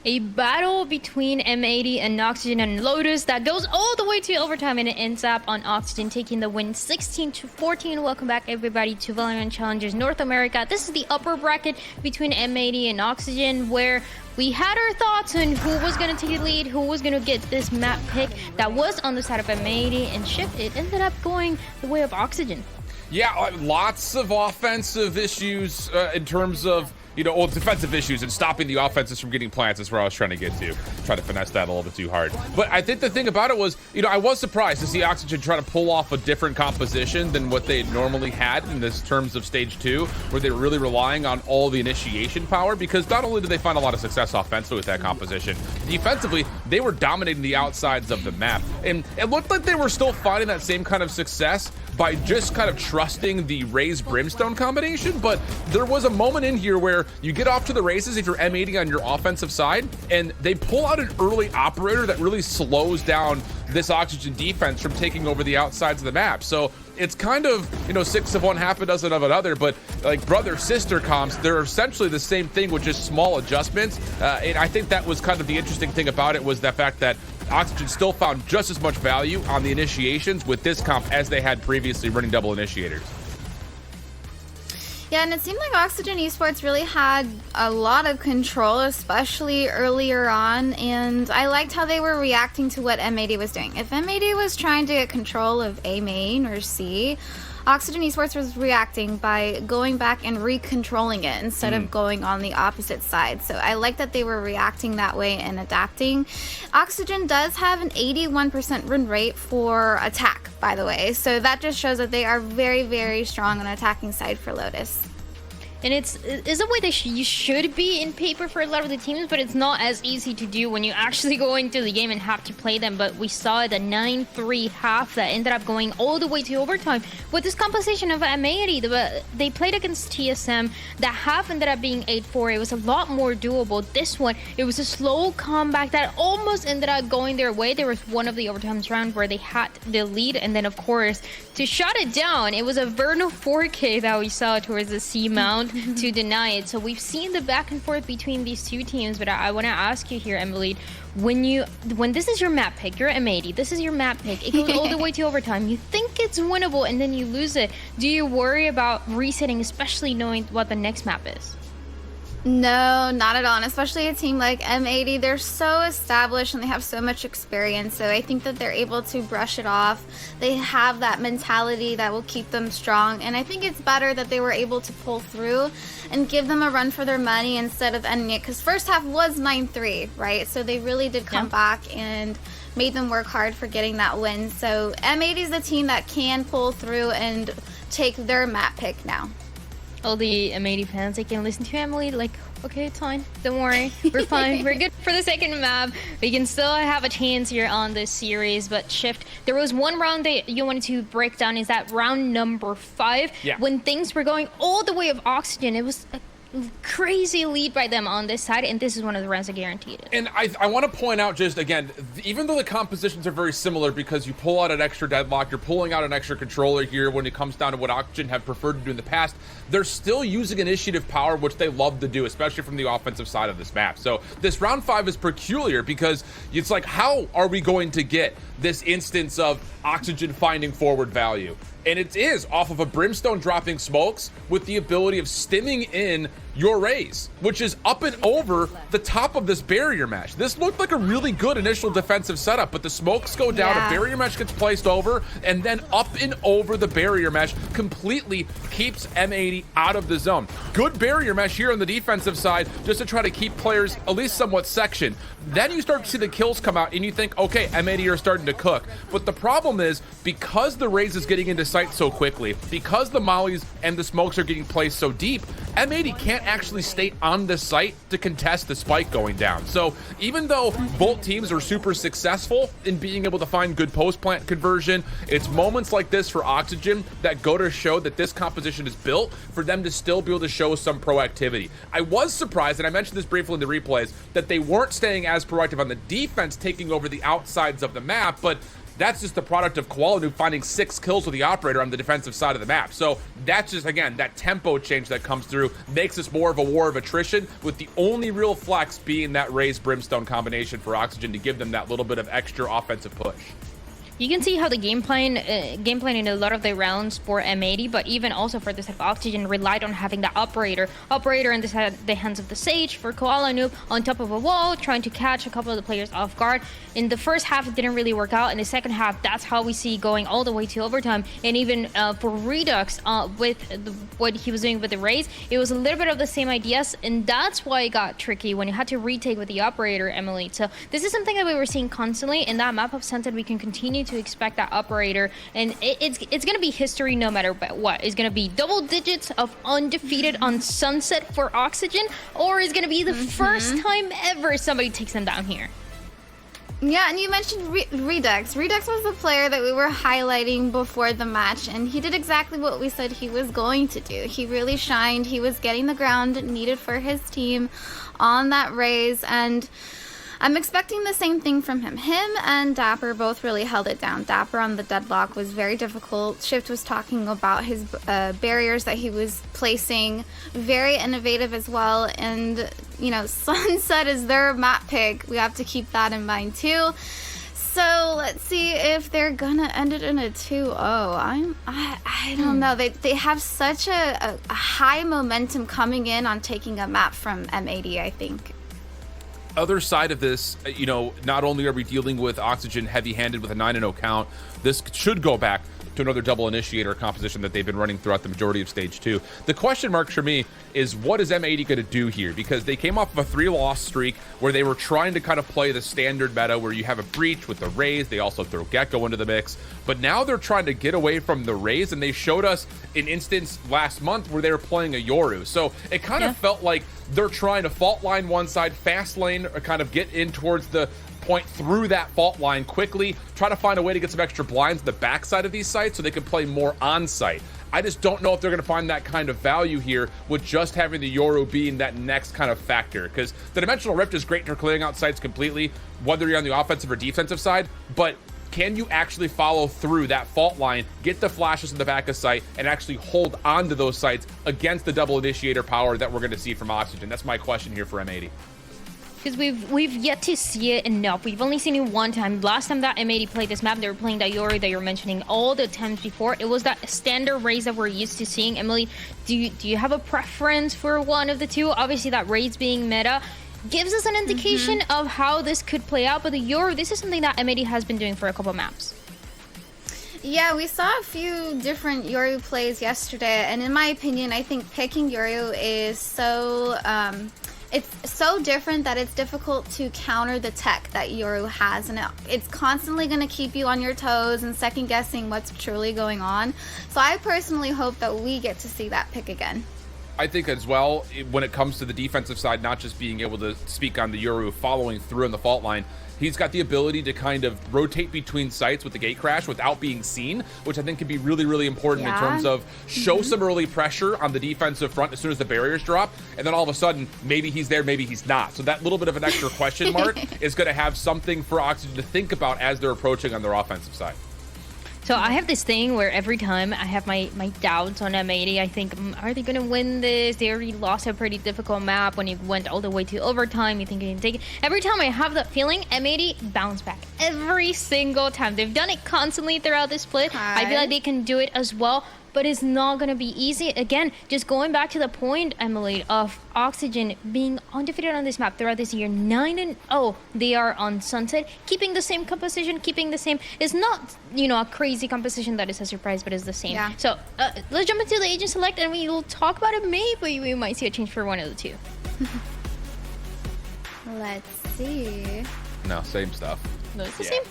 A battle between M80 and Oxygen and Lotus that goes all the way to overtime, and it ends up on Oxygen taking the win 16-14. Welcome back, everybody, to VALORANT Challengers North America. This is the upper bracket between M80 and Oxygen, where we had our thoughts on who was going to take the lead, who was going to get this map pick that was on the side of M80, and Shift, it ended up going the way of Oxygen. Yeah, lots of offensive issues in terms of, defensive issues and stopping the offenses from getting plants is where I was trying to get to. Try to finesse that a little bit too hard. But I think the thing about it was, I was surprised to see Oxygen try to pull off a different composition than what they normally had in this terms of stage 2, where they were really relying on all the initiation power, because not only did they find a lot of success offensively with that composition, defensively, they were dominating the outsides of the map. And it looked like they were still finding that same kind of success by just kind of trusting the Raze Brimstone combination. But there was a moment in here where you get off to the races if you're M80 on your offensive side, and they pull out an early operator that really slows down this Oxygen defense from taking over the outsides of the map. So it's kind of, 6 of one, half a dozen of another, but like brother-sister comps, they're essentially the same thing with just small adjustments. And I think that was kind of the interesting thing about it, was the fact that Oxygen still found just as much value on the initiations with this comp as they had previously running double initiators. Yeah, and it seemed like Oxygen Esports really had a lot of control, especially earlier on, and I liked how they were reacting to what M80 was doing. If M80 was trying to get control of A main or C, Oxygen Esports was reacting by going back and recontrolling it instead of going on the opposite side. So I like that they were reacting that way and adapting. Oxygen does have an 81% win rate for attack, by the way. So that just shows that they are very, very strong on the attacking side for Lotus. And it's a way that you should be in paper for a lot of the teams, but it's not as easy to do when you actually go into the game and have to play them. But we saw the 9-3 half that ended up going all the way to overtime with this composition of M80. They played against TSM. That half ended up being 8-4. It was a lot more doable. This one, it was a slow comeback that almost ended up going their way. There was one of the overtimes round where they had the lead, and then, of course, to shut it down, it was a Vernal 4K that we saw towards the C mount to deny it. So we've seen the back and forth between these two teams, but I want to ask you here, Emily, when this is your map pick, you're M80, this is your map pick, it goes all the way to overtime, you think it's winnable and then you lose it. Do you worry about resetting, especially knowing what the next map is? No, not at all. And especially a team like M80, they're so established and they have so much experience. So I think that they're able to brush it off. They have that mentality that will keep them strong. And I think it's better that they were able to pull through and give them a run for their money instead of ending it. Because first half was 9-3, right? So they really did come back and made them work hard for getting that win. So M80 is the team that can pull through and take their map pick now. All the M80 fans, they can listen to Emily like, okay, it's fine, don't worry, we're fine, we're good for the second map, we can still have a chance here on this series. But Shift, there was one round that you wanted to break down, is that round number 5, when things were going all the way of Oxygen. It was a crazy lead by them on this side, and this is one of the rounds that guaranteed it. And I want to point out, just again, even though the compositions are very similar, because you pull out an extra deadlock, you're pulling out an extra controller here when it comes down to what Oxygen have preferred to do in the past, they're still using initiative power, which they love to do, especially from the offensive side of this map. So this round 5 is peculiar because it's like, how are we going to get this instance of Oxygen finding forward value? And it is off of a Brimstone dropping smokes with the ability of stimming in your Raze, which is up and over the top of this barrier mesh. This looked like a really good initial defensive setup, but the smokes go down, a barrier mesh gets placed over, and then up and over the barrier mesh completely keeps M80 out of the zone. Good barrier mesh here on the defensive side, just to try to keep players at least somewhat sectioned. Then you start to see the kills come out, and you think, okay, M80 are starting to cook. But the problem is, because the Raze is getting into sight so quickly, because the mollies and the smokes are getting placed so deep, M80 can't actually stay on the site to contest the spike going down. So even though both teams are super successful in being able to find good post-plant conversion, it's moments like this for Oxygen that go to show that this composition is built for them to still be able to show some proactivity. I was surprised, and I mentioned this briefly in the replays, that they weren't staying as proactive on the defense, taking over the outsides of the map, but that's just the product of Koala finding 6 kills with the operator on the defensive side of the map. So that's just, again, that tempo change that comes through makes this more of a war of attrition, with the only real flex being that Raze Brimstone combination for Oxygen to give them that little bit of extra offensive push. You can see how the game plan in a lot of the rounds for M80, but even also for this type of Oxygen, relied on having the operator in the hands of the Sage for Koala Noob on top of a wall, trying to catch a couple of the players off guard. In the first half, it didn't really work out. In the second half, that's how we see going all the way to overtime. And even for Redux, with what he was doing with the Raze, it was a little bit of the same ideas, and that's why it got tricky when you had to retake with the operator, Emily. So this is something that we were seeing constantly in that map of Sunset. We can continue to expect that operator, and it's going to be history no matter what. It's going to be double digits of undefeated on Sunset for Oxygen, or it's going to be the first time ever somebody takes them down here. Yeah, and you mentioned Redux. Redux was the player that we were highlighting before the match, and he did exactly what we said he was going to do. He really shined. He was getting the ground needed for his team on that Raze, and I'm expecting the same thing from him. Him and Dapper both really held it down. Dapper on the deadlock was very difficult. Shift was talking about his barriers that he was placing. Very innovative as well. And, you know, Sunset is their map pick. We have to keep that in mind too. So let's see if they're gonna end it in a 2-0. I don't know. They have such a high momentum coming in on taking a map from M80, I think. Other side of this, you know, not only are we dealing with Oxygen heavy-handed with a 9-0 count, this should go back to another double initiator composition that they've been running throughout the majority of stage 2. The question mark for me is, what is M80 going to do here? Because they came off of a 3-loss streak where they were trying to kind of play the standard meta where you have a Breach with the Raze. They also throw Gecko into the mix. But now they're trying to get away from the Raze, and they showed us an instance last month where they were playing a Yoru. So it kind of felt like they're trying to fault line one side, fast lane, or kind of get in towards the point through that fault line quickly, try to find a way to get some extra blinds on the backside of these sites so they can play more on site. I just don't know if they're going to find that kind of value here with just having the Yoru being that next kind of factor, because the Dimensional Rift is great for clearing out sites completely, whether you're on the offensive or defensive side, but can you actually follow through that fault line, get the flashes in the back of sight, and actually hold on to those sites against the double initiator power that we're going to see from Oxygen? That's my question here for M80. Because we've yet to see it enough. We've only seen it one time. Last time that M80 played this map, they were playing that Yoru that you're mentioning all the times before. It was that standard Raze that we're used to seeing. Emily, do you have a preference for one of the two? Obviously, that Raze being meta gives us an indication of how this could play out. But the Yoru, this is something that M80 has been doing for a couple maps. Yeah, we saw a few different Yoru plays yesterday, and in my opinion, I think picking Yoru is so it's so different that it's difficult to counter the tech that Yoru has, and it's constantly going to keep you on your toes and second guessing what's truly going on. So I personally hope that we get to see that pick again. I think as well, when it comes to the defensive side, not just being able to speak on the Yoru following through on the fault line, he's got the ability to kind of rotate between sites with the gate crash without being seen, which I think can be really, really important in terms of show some early pressure on the defensive front as soon as the barriers drop, and then all of a sudden, maybe he's there, maybe he's not. So that little bit of an extra question mark is going to have something for Oxygen to think about as they're approaching on their offensive side. So I have this thing where every time I have my doubts on M80, I think, are they going to win this? They already lost a pretty difficult map when it went all the way to overtime. You think they can take it? Every time I have that feeling, M80 bounce back every single time. They've done it constantly throughout this split. I feel like they can do it as well, but it's not going to be easy. Again, just going back to the point, Emily, of Oxygen being undefeated on this map throughout this year, 9-0. They are on Sunset, keeping the same composition, keeping the same. It's not, you know, a crazy composition that is a surprise, but it's the same. Yeah. So let's jump into the agent select, and we will talk about it. Maybe we might see a change for one of the two. Let's see. No, same stuff. No, it's the same.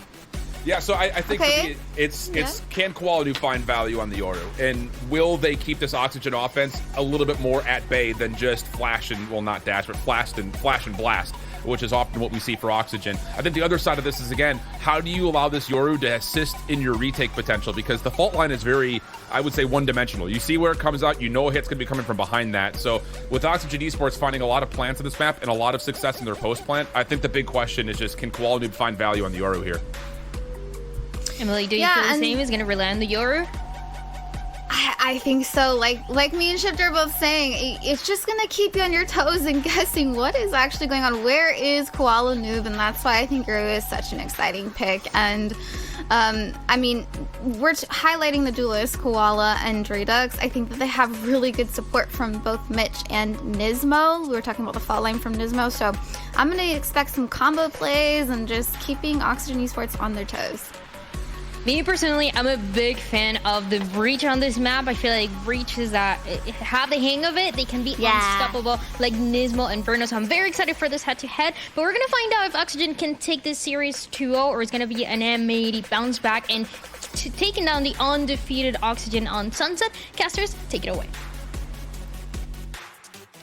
Yeah, so I think for me, it's can Koala find value on the Yoru, and will they keep this Oxygen offense a little bit more at bay than just flash and, well, not dash, but flash and blast, which is often what we see for Oxygen. I think the other side of this is, again, how do you allow this Yoru to assist in your retake potential? Because the fault line is very, I would say, one-dimensional. You see where it comes out, you know a hit's going to be coming from behind that. So with Oxygen Esports finding a lot of plants on this map and a lot of success in their post plant, I think the big question is just, can Koala find value on the Yoru here? Emily, do you feel the same? Is going to rely on the Yoru? I think so. Like me and Shifter are both saying, it's just gonna keep you on your toes and guessing what is actually going on. Where is Koala Noob? And that's why I think Yoru is such an exciting pick. And I mean, we're highlighting the duelists, Koala and Draydux. I think that they have really good support from both Mitch and Nismo. We were talking about the fall line from Nismo, so I'm gonna expect some combo plays and just keeping Oxygen Esports on their toes. Me personally, I'm a big fan of the Breach on this map. I feel like Breach is have the hang of it. They can be unstoppable like Nismo and Verno. So I'm very excited for this head-to-head. But we're going to find out if Oxygen can take this series 2-0 or it's going to be an M80 bounce back and taking down the undefeated Oxygen on Sunset. Casters, take it away.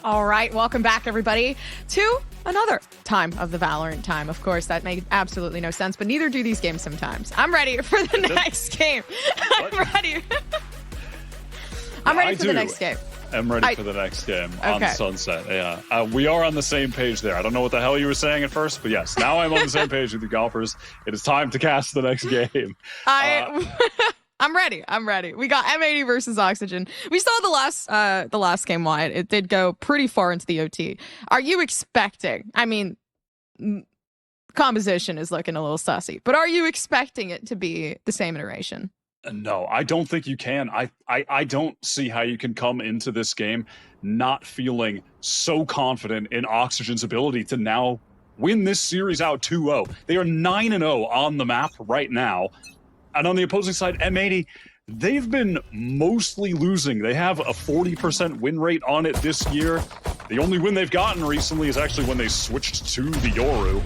All right, welcome back, everybody, to another time of the Valorant time. Of course, that makes absolutely no sense, but neither do these games sometimes. I'm ready for the next game. I'm ready. I'm ready for the next game. I'm ready for the next game on Sunset. Yeah, we are on the same page there. I don't know what the hell you were saying at first, but yes, now I'm on the same page with you golfers. It is time to cast the next game. I'm ready. I'm ready. We got M80 versus Oxygen. We saw the last game wide. It did go pretty far into the OT. Are you expecting? I mean, composition is looking a little sussy, but are you expecting it to be the same iteration? No, I don't think you can. I don't see how you can come into this game not feeling so confident in Oxygen's ability to now win this series out 2-0. They are 9-0 on the map right now. And on the opposing side, M80, they've been mostly losing. They have a 40% win rate on it this year. The only win they've gotten recently is actually when they switched to the Yoru.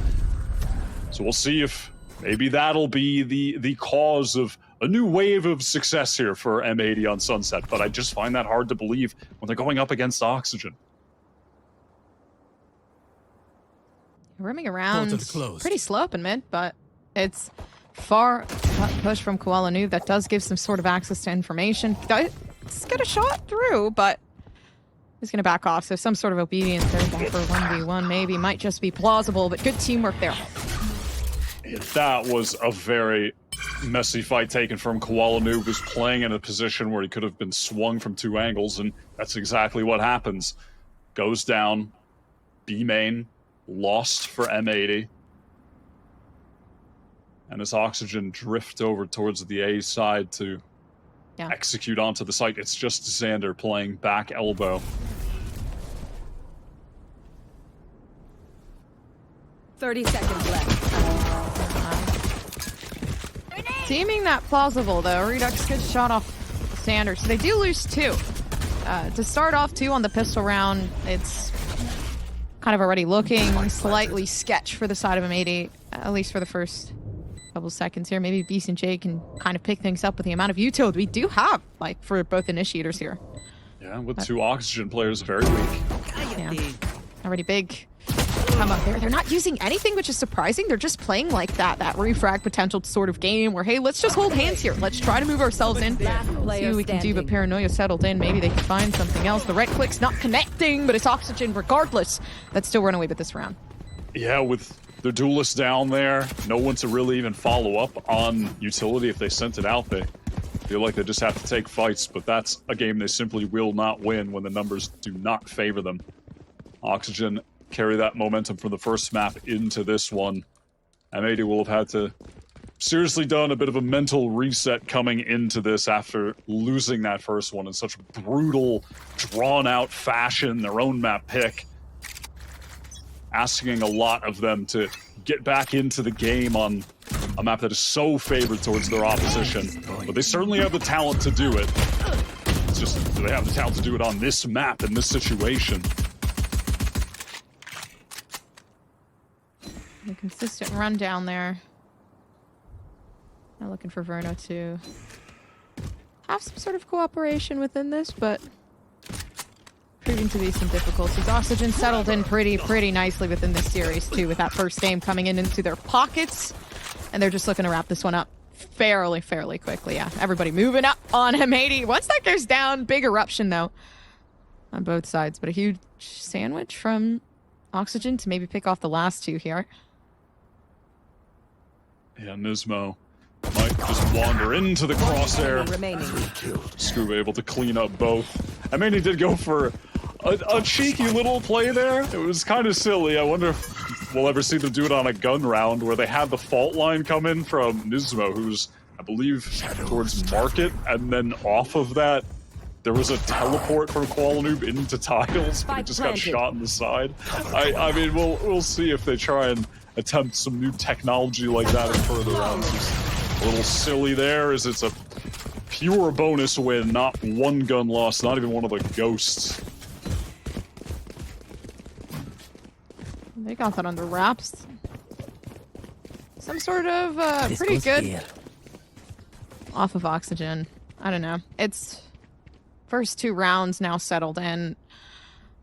So we'll see if maybe that'll be the cause of a new wave of success here for M80 on Sunset. But I just find that hard to believe when they're going up against Oxygen. Roaming around, pretty slow up in mid, but it's far push from Koala Noob that does give some sort of access to information. Does get a shot through, but he's going to back off. So some sort of obedience there for 1v1 maybe might just be plausible, but good teamwork there. That was a very messy fight taken from Koala Noob, who's playing in a position where he could have been swung from two angles, and that's exactly what happens. Goes down, B main, lost for M80. And as Oxygen drift over towards the A side to execute onto the site, it's just Xander playing back elbow. 30 seconds left. Seeming that plausible, though. Redux, good shot off Xander. So they do lose two. To start off, two on the pistol round, it's kind of already looking slightly sketch for the side of M80, at least for the first couple seconds here. Maybe Beast and Jay can kind of pick things up with the amount of utility we do have, like, for both initiators here. Yeah, with two Oxygen players very weak. Yeah, already big come up there. They're not using anything, which is surprising. They're just playing like that refrag potential sort of game where, hey, let's just hold hands here. Let's try to move ourselves in. See what we can do, but Paranoia settled in. Maybe they can find something else. The right click's not connecting, but it's Oxygen regardless. That's still run away with this round. Yeah, with the duelists down there, no one to really even follow up on utility. If they sent it out, they feel like they just have to take fights, but that's a game they simply will not win when the numbers do not favor them. Oxygen carry that momentum from the first map into this one. M80 will have had to seriously done a bit of a mental reset coming into this after losing that first one in such brutal, drawn-out fashion, their own map pick. Asking a lot of them to get back into the game on a map that is so favored towards their opposition. But they certainly have the talent to do it. It's just, do they have the talent to do it on this map, in this situation? A consistent run down there. Now looking for Verno to have some sort of cooperation within this, but proving to be some difficulties. Oxygen settled in pretty nicely within this series too, with that first game coming into their pockets, and they're just looking to wrap this one up fairly quickly. Yeah, everybody moving up on M80. Once that goes down, big eruption though on both sides, but a huge sandwich from Oxygen to maybe pick off the last two here. Yeah, Nismo Might just wander into the crosshair. Remaining. Scuba able to clean up both. I mean, he did go for a cheeky little play there. It was kind of silly. I wonder if we'll ever see them do it on a gun round where they had the fault line come in from Nismo, who's, I believe, towards Market, and then off of that, there was a teleport from Kuala Noob into Tiles, but he just got shot in the side. I mean, we'll see if they try and attempt some new technology like that in further rounds. Just a little silly there, as it's a pure bonus win, not one gun loss, not even one of the ghosts. They got that under wraps. Some sort of pretty good here. off of Oxygen. I don't know. It's first 2 rounds now settled in.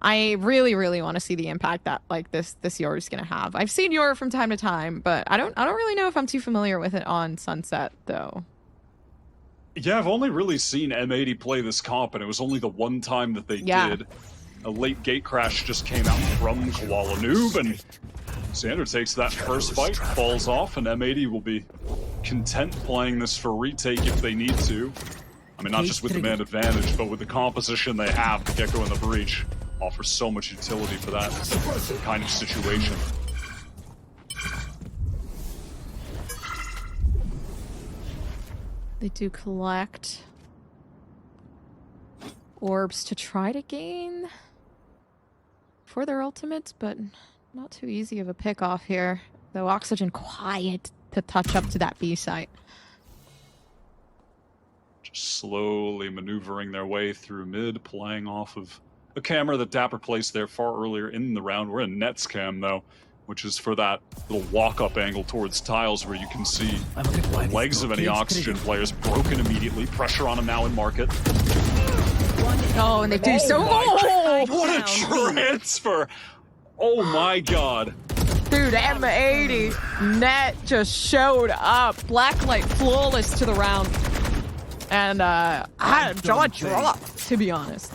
I really, really want to see the impact that like this Yora's gonna have. I've seen Yora from time to time, but I don't really know if I'm too familiar with it on Sunset though. Yeah, I've only really seen M80 play this comp, and it was only the one time that they did. A late gate crash just came out from Kuala Noob, and Xander takes that first fight, falls off, and M80 will be content playing this for retake if they need to. I mean, not just with the man advantage, but with the composition they have. The Gecko in the breach offers so much utility for that kind of situation. They do collect orbs to try to gain for their ultimates, but not too easy of a pick off here. Though Oxygen quiet to touch up to that B site. Just slowly maneuvering their way through mid, playing off of a camera that Dapper placed there far earlier in the round. We're in Nets cam though, which is for that little walk-up angle towards Tiles where you can see the legs of any Oxygen players broken immediately. Pressure on him now in Market. Oh, and they do so. Oh, what a transfer! Oh my god. Dude, M80 net just showed up. Blacklight flawless to the round. And I had jaw dropped, to be honest.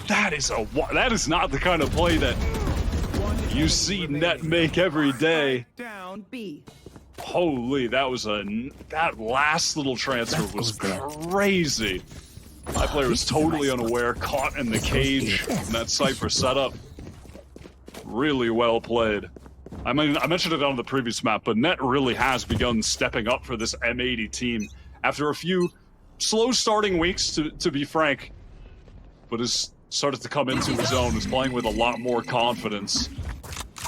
That is not the kind of play that you see Net make every day. Down B. Holy, that last little transfer was crazy. My player was totally unaware, caught in the cage in that Cypher setup. Really well played. I mean, I mentioned it on the previous map, but Net really has begun stepping up for this M80 team after a few slow starting weeks, to be frank, but has started to come into his own, is playing with a lot more confidence,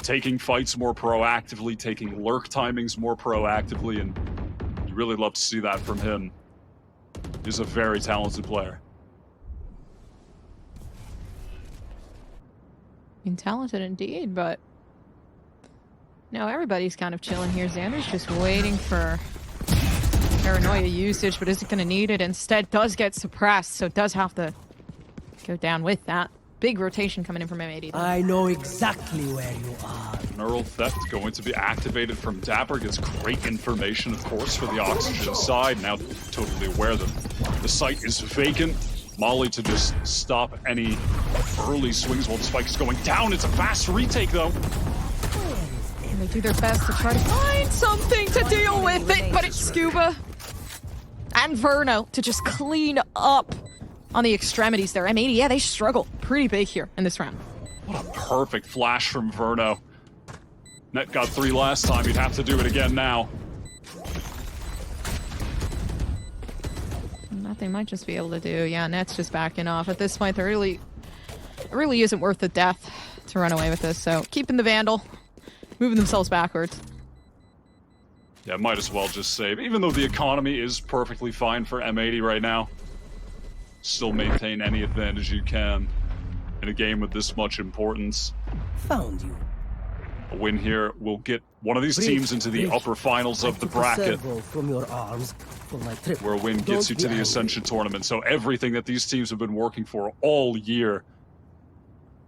taking fights more proactively, taking lurk timings more proactively, and you really love to see that from him. He's a very talented player. I mean, talented indeed, but no, everybody's kind of chilling here. Xander's just waiting for paranoia usage, but isn't going to need it. Instead, does get suppressed, so does have to go down with that. Big rotation coming in from M80. I know exactly where you are. Neural Theft going to be activated from Dapper. Gets great information, of course, for the Oxygen side. Now totally aware that the site is vacant. Molly to just stop any early swings while the spike is going down. It's a fast retake, though. And they do their best to try to find something to deal with it, but it's Scuba and Verno to just clean up on the extremities there. M80, yeah, they struggle pretty big here in this round. What a perfect flash from Verno. Net got 3 last time. He'd have to do it again now. And that they might just be able to do. Yeah, Net's just backing off. At this point, it really isn't worth the death to run away with this. So keeping the Vandal, moving themselves backwards. Yeah, might as well just save. Even though the economy is perfectly fine for M80 right now, still maintain any advantage you can in a game with this much importance. Found you. A win here will get one of these teams into the upper finals of the bracket, From your arms for my trip. where a win gets you to the Ascension Tournament. So everything that these teams have been working for all year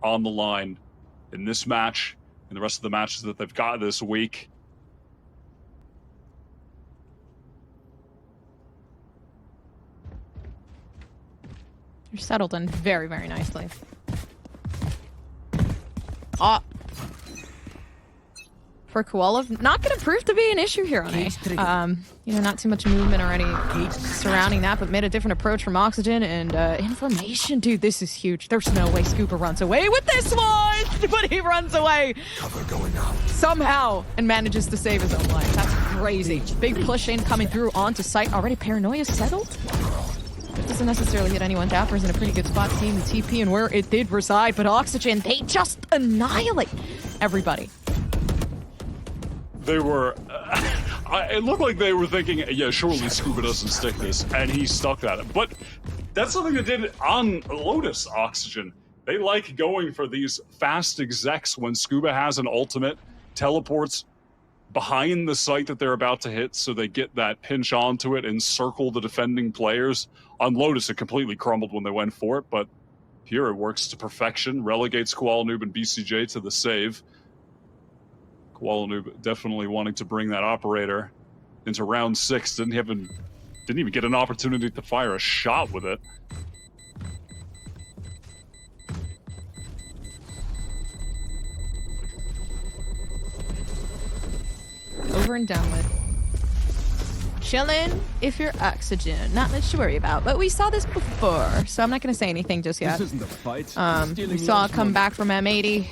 on the line in this match and the rest of the matches that they've got this week. You're settled in very, very nicely. Oh. for Koala. Not going to prove to be an issue here on A. You know, not too much movement already surrounding that, but made a different approach from Oxygen and information. Dude, this is huge. There's no way Scuba runs away with this one, but he runs away somehow and manages to save his own life. That's crazy. Big push in coming through onto site. Already Paranoia settled. It doesn't necessarily hit anyone. Dapper's in a pretty good spot seeing the TP and where it did reside, but Oxygen, they just annihilate everybody. They were... it looked like they were thinking, yeah, surely Scuba doesn't stick this, and he stuck at it. But that's something they did on Lotus, Oxygen. They like going for these fast execs when Scuba has an ultimate, teleports behind the site that they're about to hit, so they get that pinch onto it and circle the defending players. On Lotus, it completely crumbled when they went for it, but here it works to perfection, relegates Koala Noob and BCJ to the save. Koala Noob definitely wanting to bring that operator into round 6. Didn't even get an opportunity to fire a shot with it. Over and done with. Chillin' if you're Oxygen. Not much to worry about, but we saw this before, so I'm not going to say anything just yet. This isn't a fight. We saw a comeback from M80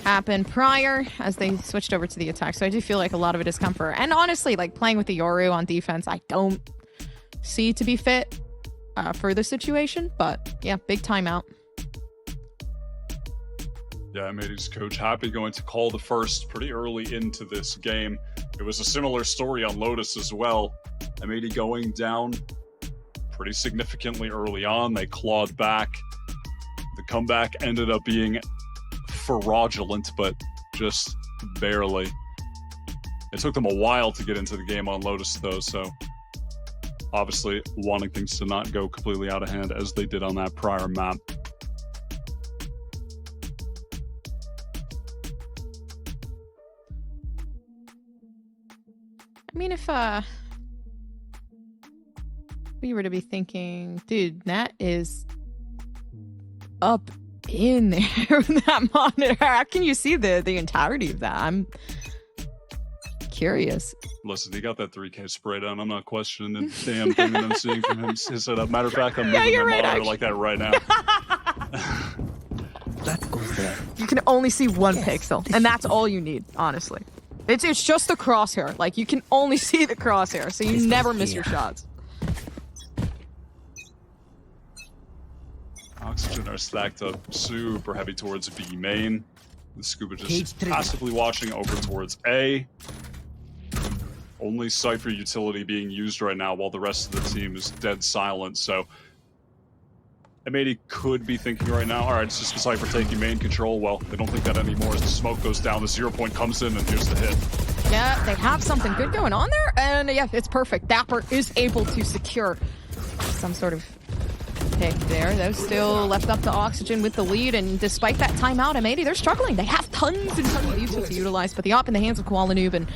happen prior as they switched over to the attack, so I do feel like a lot of it is comfort. And honestly, like playing with the Yoru on defense, I don't see to be fit for the situation, but yeah, big timeout. Yeah, M80's coach Happy going to call the first pretty early into this game. It was a similar story on Lotus as well. M80 going down pretty significantly early on. They clawed back. The comeback ended up being fraudulent, but just barely. It took them a while to get into the game on Lotus, though, so obviously wanting things to not go completely out of hand as they did on that prior map. I mean, if we were to be thinking, dude, Nat is up in there with that monitor. How can you see the entirety of that? I'm curious. Listen, he got that 3K spray down. I'm not questioning the damn thing that I'm seeing from him. His setup. Matter of fact, I'm moving my monitor like that right now. That goes there. You can only see one pixel, and that's all you need, honestly. It's just the crosshair. Like, you can only see the crosshair, so you never miss your shots. Oxygen are stacked up super heavy towards B main. The Scuba just passively watching over towards A. Only Cypher utility being used right now while the rest of the team is dead silent, so M80 could be thinking right now, alright, it's just the Cypher taking main control. Well, they don't think that anymore as the smoke goes down, the 0 point comes in, and here's the hit. Yeah, they have something good going on there, and yeah, it's perfect. Dapper is able to secure some sort of pick there. They're still left up to Oxygen with the lead, and despite that timeout, M80, they're struggling. They have tons and tons of util to utilize, but the op in the hands of Koala Noob, and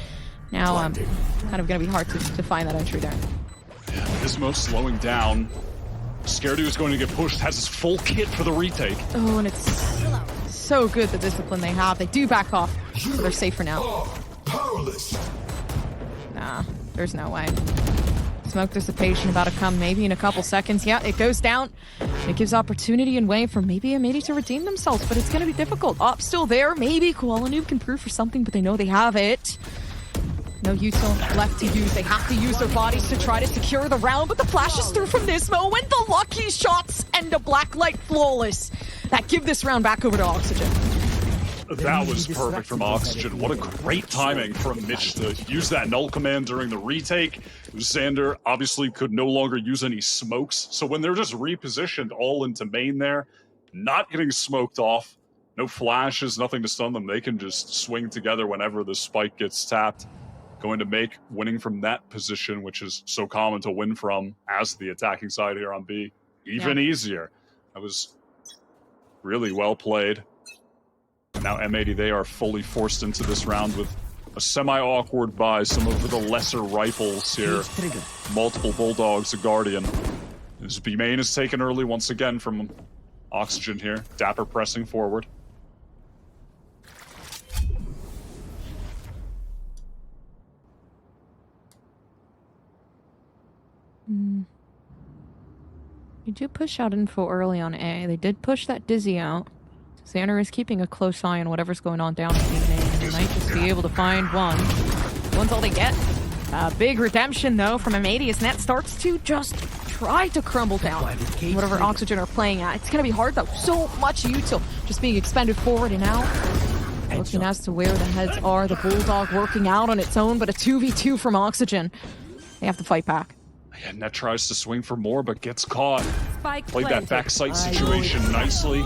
now kind of going to be hard to find that entry there. Yeah, Gizmo slowing down. Scared he was going to get pushed, has his full kit for the retake. Oh, and it's so good the discipline they have. They do back off, so they're safe for now. Nah, there's no way. Smoke dissipation about to come maybe in a couple seconds. Yeah, it goes down. It gives opportunity and way for maybe M80 to redeem themselves, but it's going to be difficult. Op still there. Maybe Koala Noob can prove for something, but they know they have it. No util left to use. They have to use their bodies to try to secure the round, but the flash is through from Nismo, and the lucky shots and a black light flawless that give this round back over to Oxygen. That was perfect from Oxygen. What a great timing from Mitch to use that null command during the retake. Xander obviously could no longer use any smokes, so when they're just repositioned all into main there, not getting smoked off, no flashes, nothing to stun them, they can just swing together whenever the spike gets tapped. Going to make winning from that position, which is so common to win from as the attacking side here on B, even easier. That was really well played. And now M80, they are fully forced into this round with a semi-awkward by some of the lesser rifles here. Multiple Bulldogs, a Guardian. As B main is taken early once again from Oxygen here. Dapper pressing forward. You do push out info early on A. They did push that Dizzy out. Xander is keeping a close eye on whatever's going on down in A. They might just be able to find one. One's all they get. Big redemption, though, from M80 as Net starts to just try to crumble down whatever Oxygen are playing at. It's going to be hard, though. So much util just being expended forward and out. Looking as to where the heads are. The Bulldog working out on its own, but a 2v2 from Oxygen. They have to fight back. Yeah, Net tries to swing for more, but gets caught. Spike Played that planted. backside situation nicely.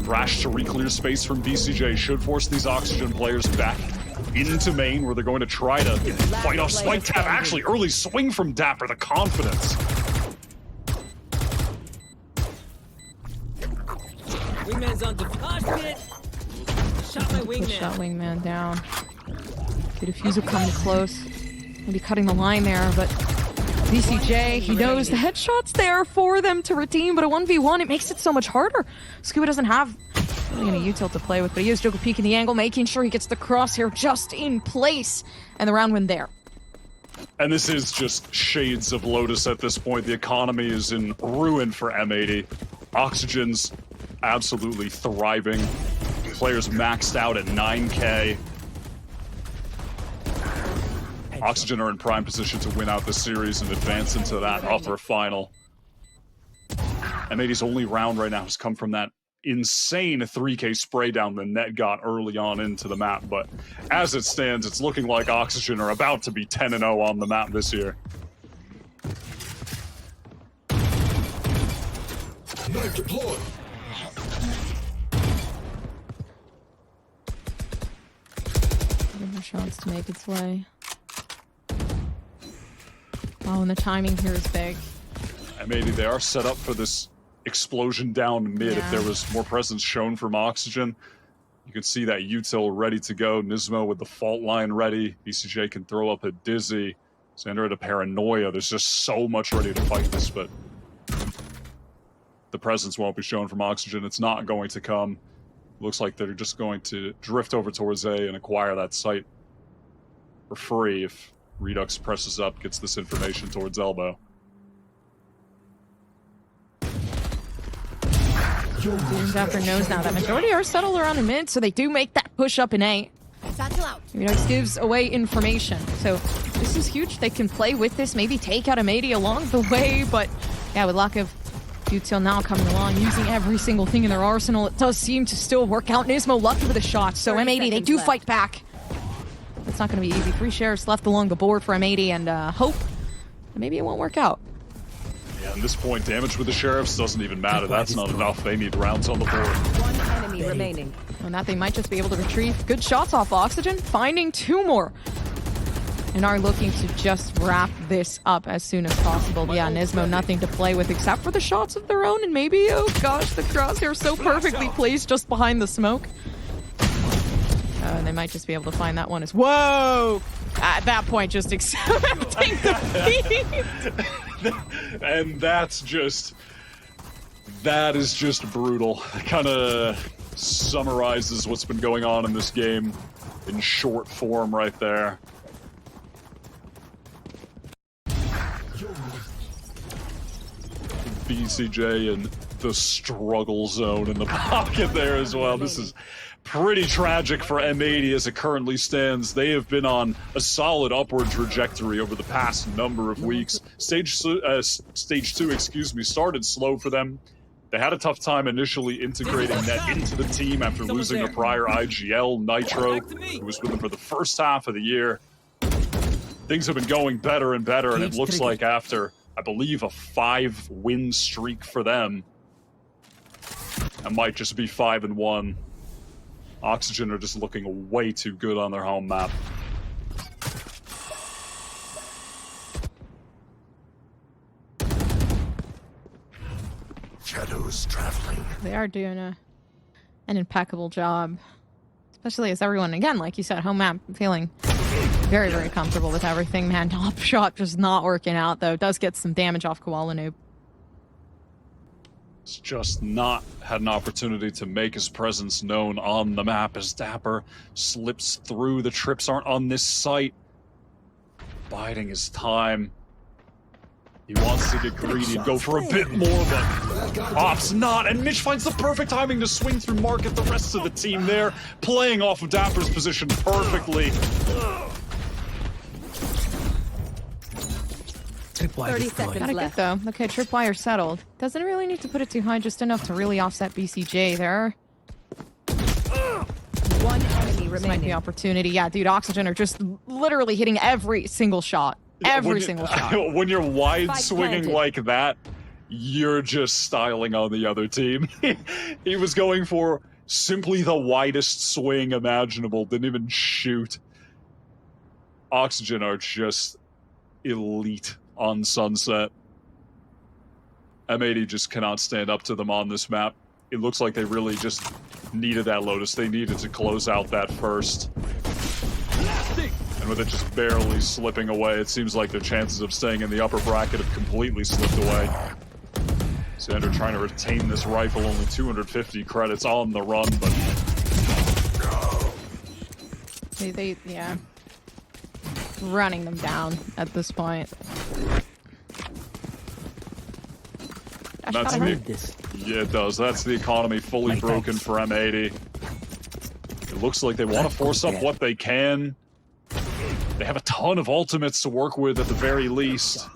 Rash to re-clear space from BCJ should force these Oxygen players back into main, where they're going to try to fight off Spike Tap. Actually, early swing from Dapper, the confidence. Wingman's on deposit. Shot my Push that wingman. wingman down. The diffuser coming close. Maybe cutting the line there, but VCJ, he knows the headshot's there for them to redeem, but a 1v1, it makes it so much harder. Scuba doesn't have really any util to play with, but he is Joker peeking the angle, making sure he gets the crosshair just in place, and the round win there. And this is just shades of Lotus at this point. The economy is in ruin for M80. Oxygen's absolutely thriving. Players maxed out at 9K. Oxygen are in prime position to win out this series and advance into that upper final. M80's only round right now has come from that insane 3K spray down the Net got early on into the map, but as it stands, it's looking like Oxygen are about to be 10-0 on the map this year. Knife deployed. More shots to make its way. Oh, and the timing here is big. M80, they are set up for this explosion down mid. Yeah. If there was more presence shown from Oxygen, you can see that util ready to go. Nismo with the fault line ready. BCJ can throw up a Dizzy. Xander at a Paranoia. There's just so much ready to fight this, but the presence won't be shown from Oxygen. It's not going to come. Looks like they're just going to drift over towards A and acquire that site for free if Redux presses up, gets this information towards Elbow. Dapper knows now that majority are settled around in mid, so they do make that push up in A. Redux gives away information, so this is huge. They can play with this, maybe take out M80 along the way, but yeah, with lack of util now coming along, using every single thing in their arsenal, it does seem to still work out. Nismo lucky with a shot, so M80, they do fight back. It's not going to be easy. 3 shares left along the board for M80, and hope that maybe it won't work out. Yeah, at this point, damage with the Sheriffs doesn't even matter. That's not enough. They need rounds on the board. One enemy remaining. And that they might just be able to retrieve good shots off Oxygen, finding 2 more. And are looking to just wrap this up as soon as possible. Yeah, Nismo nothing to play with except for the shots of their own, and maybe, oh gosh, the crosshair so perfectly placed just behind the smoke. And they might just be able to find that one as whoa! At that point, just accepting defeat. And that is just brutal. It kind of summarizes what's been going on in this game in short form right there. BCJ and the struggle zone in the pocket there as well. This is pretty tragic for M80 as it currently stands. They have been on a solid upward trajectory over the past number of weeks. Stage 2, started slow for them. They had a tough time initially integrating Net into the team after losing a prior IGL, Nitro, who was with them for the first half of the year. Things have been going better and better, and it looks like after, I believe, a 5-win streak for them, it might just be 5-1. Oxygen are just looking way too good on their home map. Shadows traveling. They are doing an impeccable job. Especially as everyone, again, like you said, home map, feeling very, very comfortable with everything. Man, top shot just not working out, though. Does get some damage off Koala Noob. It's just not had an opportunity to make his presence known on the map as Dapper slips through. The trips aren't on this site. Biding his time. He wants to get greedy and go for a bit more, but Ops not. And Mitch finds the perfect timing to swing through Market. The rest of the team there playing off of Dapper's position perfectly. 30 seconds Gotta left. get though. Okay, tripwire settled. Doesn't really need to put it too high, just enough to really offset BCJ there. One enemy This might be remaining. opportunity. Yeah, dude, Oxygen are just literally hitting every single shot. Every single shot. When you're wide Spike swinging planted. like that, you're just styling on the other team. He was going for simply the widest swing imaginable, didn't even shoot. Oxygen are just elite on Sunset. M80 just cannot stand up to them on this map. It looks like they really just needed that Lotus. They needed to close out that first. And with it just barely slipping away, it seems like their chances of staying in the upper bracket have completely slipped away. Xander trying to retain this rifle, only 250 credits on the run, but... Yeah. Running them down at this point. That's I the, need this. yeah, it does. That's the economy fully My broken thanks. for M80. It looks like they want to force up what they can. They have a ton of ultimates to work with at the very least.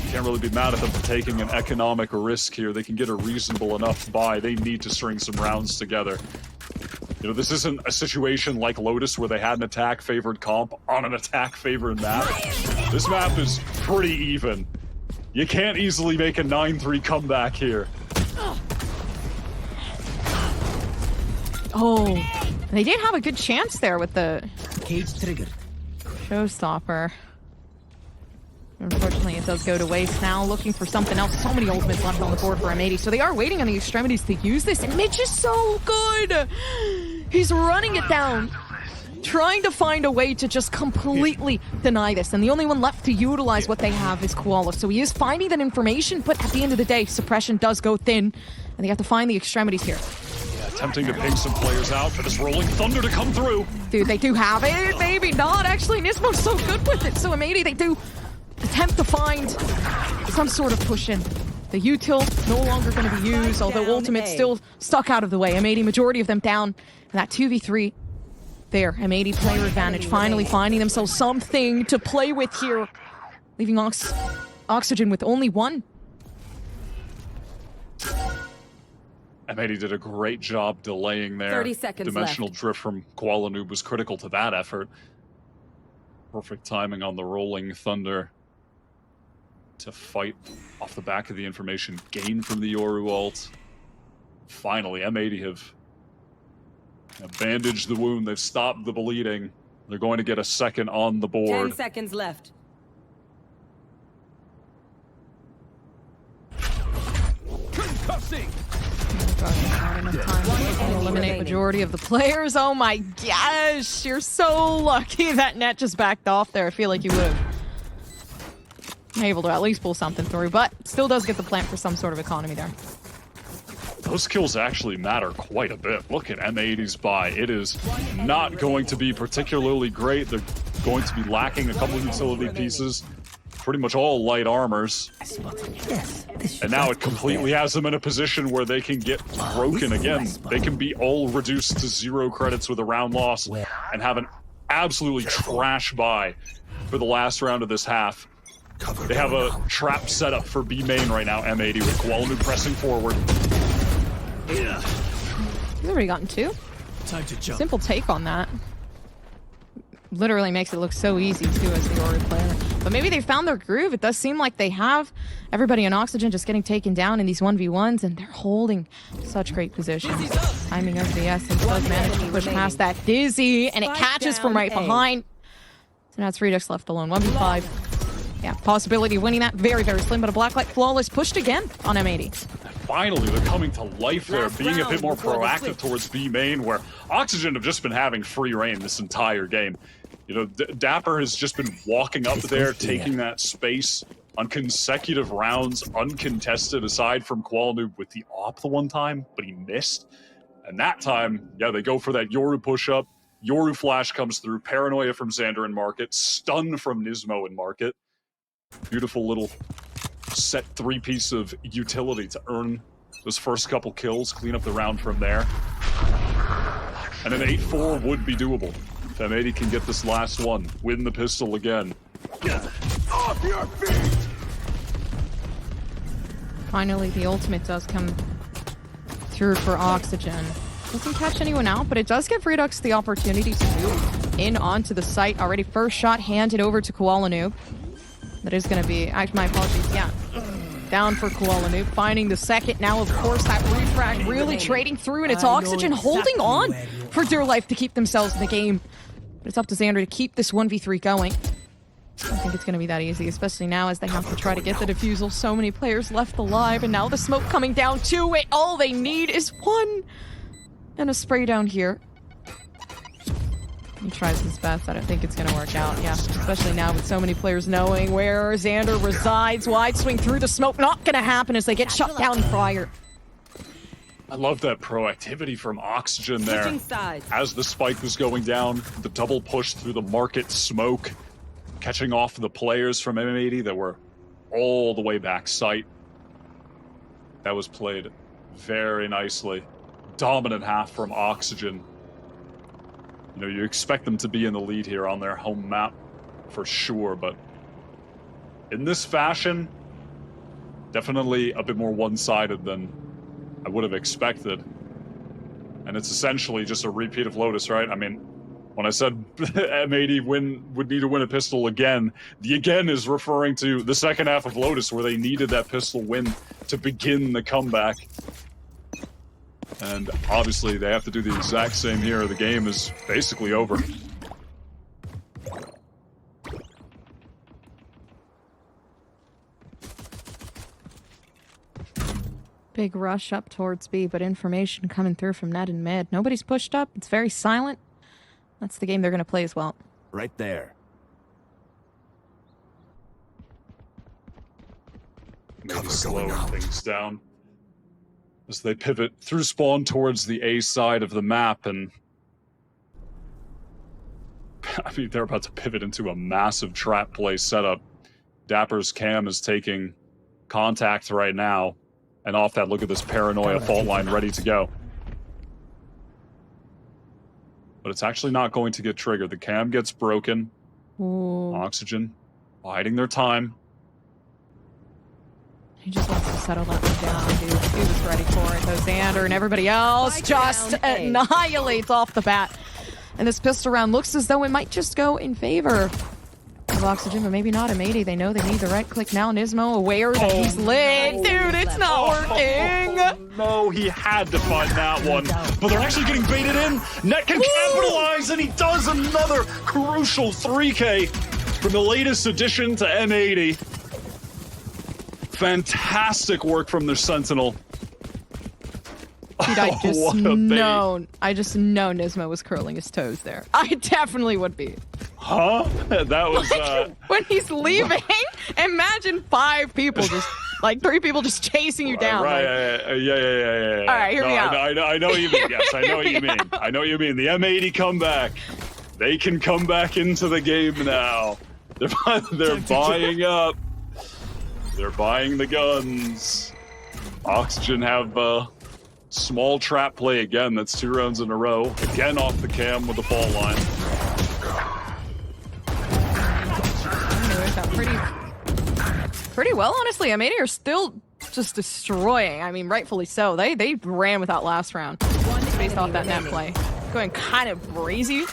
Can't really be mad at them for taking an economic risk here. They can get a reasonable enough buy. They need to string some rounds together. You know, this isn't a situation like Lotus where they had an attack-favored comp on an attack-favored map. This map is pretty even. You can't easily make a 9-3 comeback here. Oh, they did have a good chance there with the Cage triggered. showstopper. Unfortunately, it does go to waste now. Looking for something else. So many ultimates left on the board for M80. So they are waiting on the extremities to use this. And Mitch is so good. He's running it down. Trying to find a way to just completely deny this. And the only one left to utilize what they have is Koala. So he is finding that information. But at the end of the day, suppression does go thin. And they have to find the extremities here. Attempting to ping some players out for this Rolling Thunder to come through. Dude, they do have it. Maybe not. Actually, Nismo's so good with it. So M80, they do attempt to find some sort of push in. The util no longer going to be used, although down ultimate's A. still stuck out of the way. M80, majority of them down. And that 2v3 there. M80 player advantage, finally finding themselves something to play with here. Leaving Oxygen with only one. M80 did a great job delaying there. 30 seconds Dimensional left. drift from Koala Noob was critical to that effort. Perfect timing on the Rolling Thunder to fight off the back of the information gained from the Yoru ult. Finally, M80 have bandaged the wound. They've stopped the bleeding. They're going to get a second on the 10 board. seconds left. Eliminate majority of the players. Oh my gosh, you're so lucky that net just backed off there. I feel like you would have been able to at least pull something through, but still does get the plant for some sort of economy there. Those kills actually matter quite a bit. Look at M80's buy. It is not going to be particularly great. They're going to be lacking a couple of utility pieces. Pretty much all light armors. Yes, this should And now not it completely be has them in a position where they can get broken again. They can be all reduced to 0 credits with a round loss and have an absolutely trash buy for the last round of this half. They have a trap set up for B main right now, M80, with Kualanu pressing forward. He's already gotten two. Time to jump. Simple take on that. Literally makes it look so easy too as the Ori player. But maybe they found their groove. It does seem like they have. Everybody on Oxygen just getting taken down in these 1v1s, and they're holding such great positions. Timing of the essence does manage to push past that Dizzy, and it catches from right behind. So now it's Redux left alone. 1v5. Yeah, possibility of winning that. Very, very slim, but a Blacklight Flawless pushed again on M80. Finally, they're coming to life there, Last being a bit round more before the proactive switch. towards B main, where Oxygen have just been having free reign this entire game. You know, Dapper has just been walking up there, taking that space on consecutive rounds, uncontested, aside from Kualanu with the op the one time, but he missed. And that time, yeah, they go for that Yoru push-up. Yoru Flash comes through. Paranoia from Xander in Market. Stun from Nismo in Market. Beautiful little set 3-piece of utility to earn those first couple kills. Clean up the round from there. And an 8-4 would be doable. If M80 can get this last one. Win the pistol again. Off your feet! Finally, the ultimate does come through for Oxygen. Doesn't catch anyone out, but it does give Redux the opportunity to move in onto the site. Already first shot handed over to Koala Noob. That is going to be... my apologies, yeah. Down for Koala Noob. Finding the second. Now, of course, that refrag really trading through, and it's Oxygen holding on for dear life to keep themselves in the game. But it's up to Xander to keep this 1v3 going. I don't think it's going to be that easy, especially now as they have to try to get the defusal. So many players left alive, and now the smoke coming down to it. All they need is one. And a spray down here. He tries his best. I don't think it's going to work out. Yeah, especially now with so many players knowing where Xander resides. Wide swing through the smoke. Not going to happen as they get shut down prior. I love that proactivity from Oxygen there. As the spike was going down, the double push through the Market smoke, catching off the players from M80 that were all the way back site. That was played very nicely. Dominant half from Oxygen. You know, you expect them to be in the lead here on their home map for sure, but in this fashion, definitely a bit more one-sided than I would have expected. And it's essentially just a repeat of Lotus, right? I mean, when I said M80 would need to win a pistol again, the again is referring to the second half of Lotus where they needed that pistol win to begin the comeback. And obviously they have to do the exact same here. The game is basically over. Big rush up towards B, but information coming through from Ned and mid. Nobody's pushed up. It's very silent. That's the game they're going to play as well. Right there. Maybe slowing things down as they pivot through spawn towards the A side of the map, and I mean, they're about to pivot into a massive trap play setup. Dapper's cam is taking contact right now, and off that, look at this Paranoia fault line ready to go. But it's actually not going to get triggered. The cam gets broken. Ooh. Oxygen biding their time. He just wants to settle that one down, dude. He was ready for it. Though Xander and everybody else just annihilates off the bat. And this pistol round looks as though it might just go in favor of Oxygen, but maybe not. M80, they know they need the right click now. Nismo aware that he's lit. Dude, it's not working. No, he had to find that one. But they're actually getting baited in. Net can capitalize, and he does another crucial 3K from the latest addition to M80. Fantastic work from their Sentinel. Dude, I just know Nismo was curling his toes there. I definitely would be. Huh? That was when he's leaving, imagine 5 people just like 3 people just chasing you down. Right, like, yeah. All right, hear me out. I know what you mean. Yes, I know what you mean. I know what you mean. The M80 comeback. They can come back into the game now. They're buying up. They're buying the guns. Oxygen have small trap play again. That's 2 rounds in a row. Again off the cam with the fall line. Pretty well, honestly. M80 are still just destroying. I mean, rightfully so. They ran with that last round based off that net play. Going kind of crazy.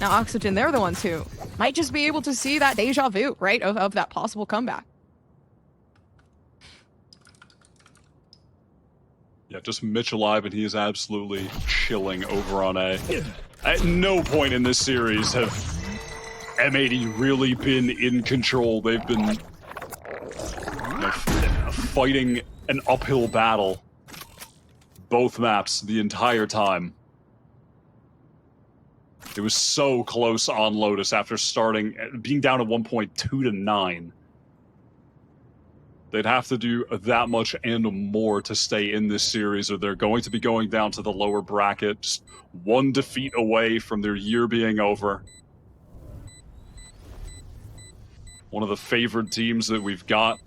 Now Oxygen, they're the ones who might just be able to see that deja vu, right, of that possible comeback. Yeah, just Mitch alive, and he is absolutely chilling over on A. At no point in this series have M80 really been in control. They've been fighting an uphill battle both maps the entire time. It was so close on Lotus after being down at 1.2 to 9. They'd have to do that much and more to stay in this series, or they're going to be going down to the lower bracket, just one defeat away from their year being over. One of the favored teams that we've got.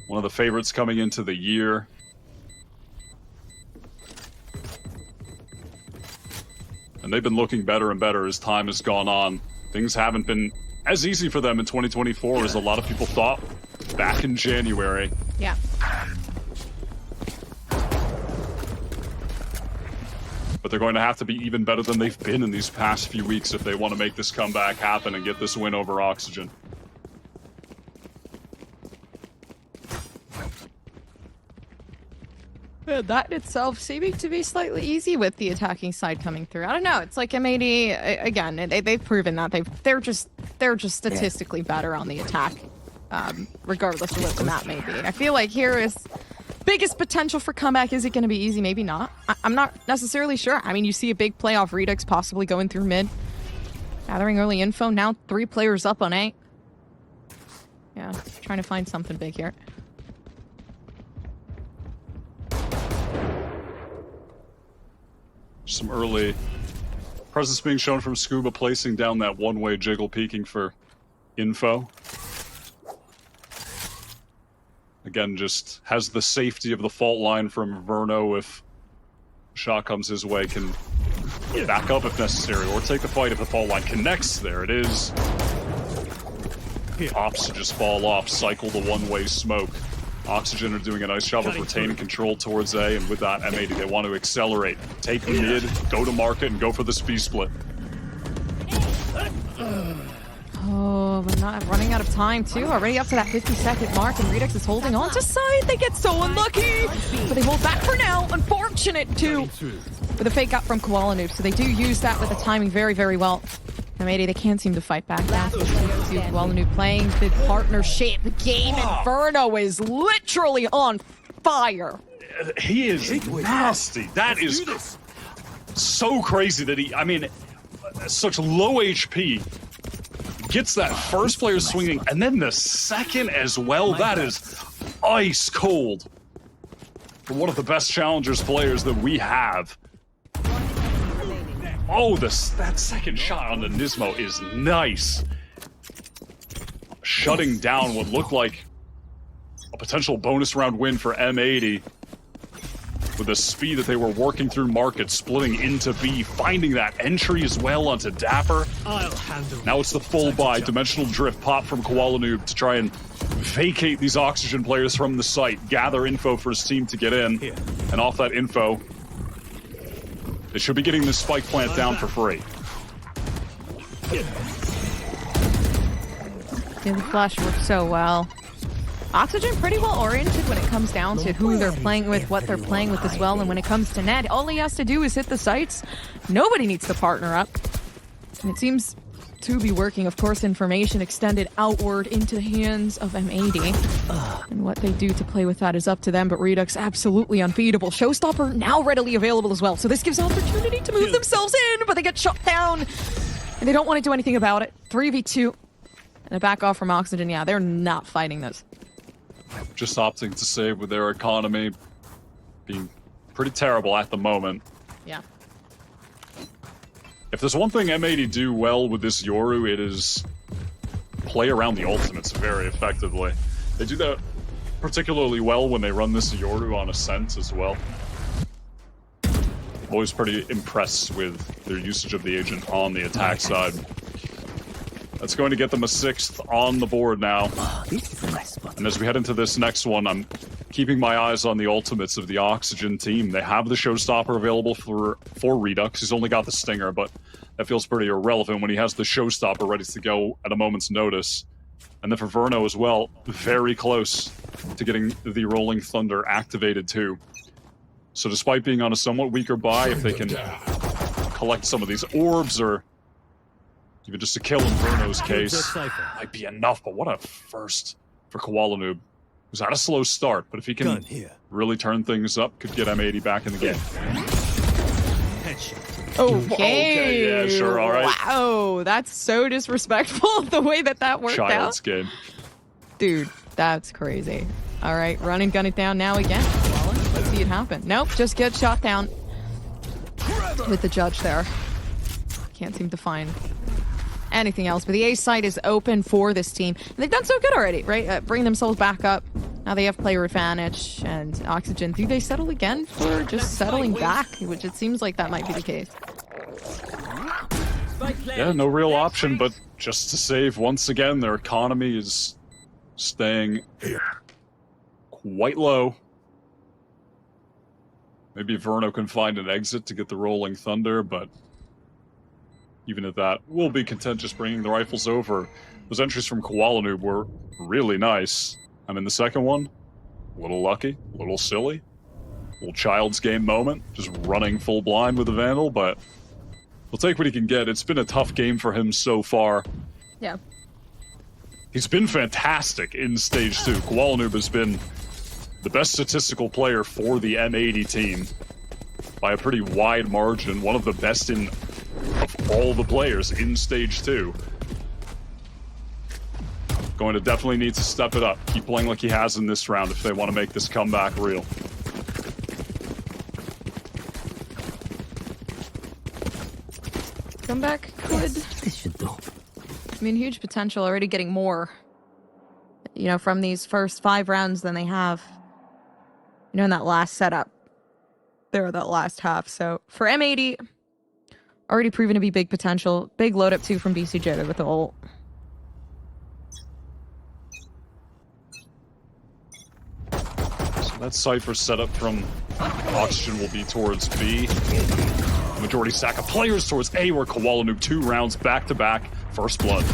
One of the favorites coming into the year. And they've been looking better and better as time has gone on. Things haven't been as easy for them in 2024 as a lot of people thought back in January. Yeah. But they're going to have to be even better than they've been in these past few weeks if they want to make this comeback happen and get this win over Oxygen. Yeah, that in itself seeming to be slightly easy with the attacking side coming through. I don't know. It's like M80 again. They've proven that they're just statistically better on the attack, regardless of what the map may be. I feel like here is biggest potential for comeback. Is it going to be easy? Maybe not. I'm not necessarily sure. I mean, you see a big play off Redux possibly going through mid, gathering early info. Now 3 players up on A. Yeah, trying to find something big here. Some early presence being shown from Scuba, placing down that one-way jiggle, peeking for info. Again, just has the safety of the fault line from Verno. If a shot comes his way, can back up if necessary, or take the fight if the fault line connects. There it is. Ops to just fall off, cycle the one-way smoke. Oxygen are doing a nice job of retaining control towards A, and with that M80 they want to accelerate, take the mid, go to market, and go for the speed split. Oh, we're not running out of time too. Already up to that 50-second mark, and Redux is holding on to side. They get so unlucky, but they hold back for now. Unfortunate too, with a fake out from Koala Noob. So they do use that with the timing very, very well. M80, they can't seem to fight back now. Koala Noob playing the partnership game, and Verno is literally on fire. He is nasty. That is so crazy that he, I mean, such low HP. Gets that first player swinging, and then the second as well. That is ice cold for one of the best Challengers players that we have. Oh, that second shot on the Nismo is nice. Shutting down what looked like a potential bonus round win for M80. With the speed that they were working through market, splitting into B, finding that entry as well onto Dapper. Now it's the full buy, dimensional drift pop from Koala Noob to try and vacate these Oxygen players from the site, gather info for his team to get in, and off that info, they should be getting this spike plant down for free. Yeah, the flash worked so well. Oxygen pretty well oriented when it comes down to who they're playing with, what they're playing with as well. And when it comes to Ned, all he has to do is hit the sites. Nobody needs to partner up. And it seems to be working. Of course, information extended outward into the hands of M80. And what they do to play with that is up to them. But Redux, absolutely unbeatable. Showstopper now readily available as well. So this gives opportunity to move themselves in, but they get shut down. And they don't want to do anything about it. 3v2. And a back off from Oxygen. Yeah, they're not fighting this. Just opting to save with their economy being pretty terrible at the moment. Yeah. If there's one thing M80 do well with this Yoru, it is play around the ultimates very effectively. They do that particularly well when they run this Yoru on Ascent as well. Always pretty impressed with their usage of the agent on the attack side. That's going to get them a 6th on the board now. And as we head into this next one, I'm keeping my eyes on the ultimates of the Oxygen team. They have the Showstopper available for Redux. He's only got the Stinger, but that feels pretty irrelevant when he has the Showstopper ready to go at a moment's notice. And then for Verno as well, very close to getting the Rolling Thunder activated too. So despite being on a somewhat weaker buy, if they can collect some of these orbs or even just a kill in Verno's case, might be enough. But what a first for Koala Noob. Who's had a slow start, but if he can really turn things up, could get M80 back in the game. Okay. Yeah, sure, all right. Wow, that's so disrespectful the way that worked Child's out. game. Dude, That's crazy. All right, run and gun it down now again. Let's see it happen. Nope, just get shot down with the judge there. Can't seem to find anything else, but the A side is open for this team. And they've done so good already, right? Bring themselves back up. Now they have player advantage, and Oxygen, do they settle again for just settling back? Which it seems like that might be the case. Yeah, no real option, but just to save once again, their economy is staying quite low. Maybe Verno can find an exit to get the Rolling Thunder, but even at that, we'll be content just bringing the rifles over. Those entries from Kuala Noob were really nice. I mean, the second one, a little lucky, a little silly. A little child's game moment, just running full blind with the Vandal, but he'll take what he can get. It's been a tough game for him so far. Yeah. He's been fantastic in Stage 2. Kuala Noob has been the best statistical player for the M80 team by a pretty wide margin. One of the best of all the players in Stage 2. Going to definitely need to step it up. Keep playing like he has in this round if they want to make this comeback real. Comeback could. This should do. I mean, huge potential, already getting more, you know, from these first 5 rounds than they have, you know, in that last setup. There, that last half. So for M80, already proven to be big potential. Big load up too from BCJ there with the ult. So that Cypher setup from Oxygen will be towards B. The majority stack of players towards A, where Kuala Noob 2 rounds back-to-back. First blood.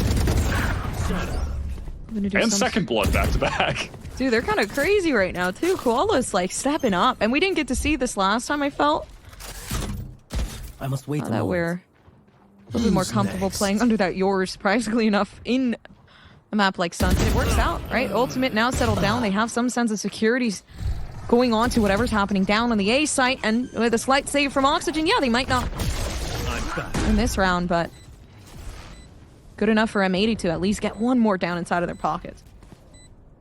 And second blood back-to-back. Dude, they're kind of crazy right now, too. Koala's, like, stepping up. And we didn't get to see this last time, I felt. I must wait That we're a little bit more comfortable playing under that yours, surprisingly enough, in a map like Sunset. It works out, right? Ultimate now settled down. They have some sense of security going on to whatever's happening down on the A site. And with a slight save from Oxygen, yeah, they might not in this round, but good enough for M80 to at least get one more down inside of their pockets.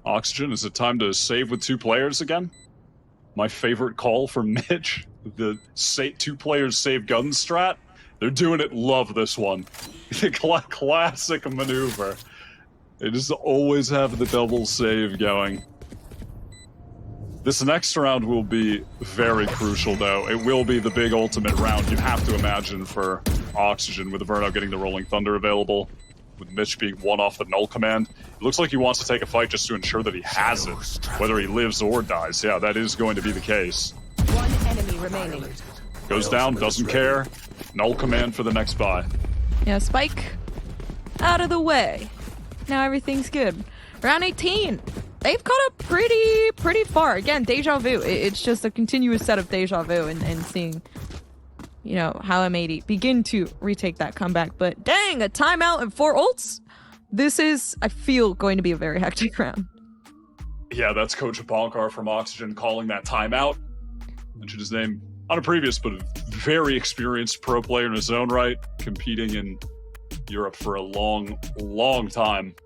Oxygen, is it time to save with 2 players again? My favorite call from Mitch, the 2 players save gun strat. They're doing it. Love this one. Classic maneuver. They just always have the double save going. This next round will be very crucial, though. It will be the big ultimate round, you have to imagine, for Oxygen, with Verno getting the Rolling Thunder available, with Mitch being one off the null command. It looks like he wants to take a fight just to ensure that he has it, whether he lives or dies. Yeah, that is going to be the case. One enemy remaining. Goes down, doesn't care. Null command for the next buy. Yeah, Spike out of the way. Now everything's good. Round 18. They've caught up pretty far. Again, deja vu. It's just a continuous set of deja vu and seeing, you know, how M80 begin to retake that comeback. But dang, a timeout and 4 ults. This is, I feel, going to be a very hectic round. Yeah, that's Coach Abonkar from Oxygen calling that timeout. Mentioned his name on a previous, but a very experienced pro player in his own right, competing in Europe for a long time.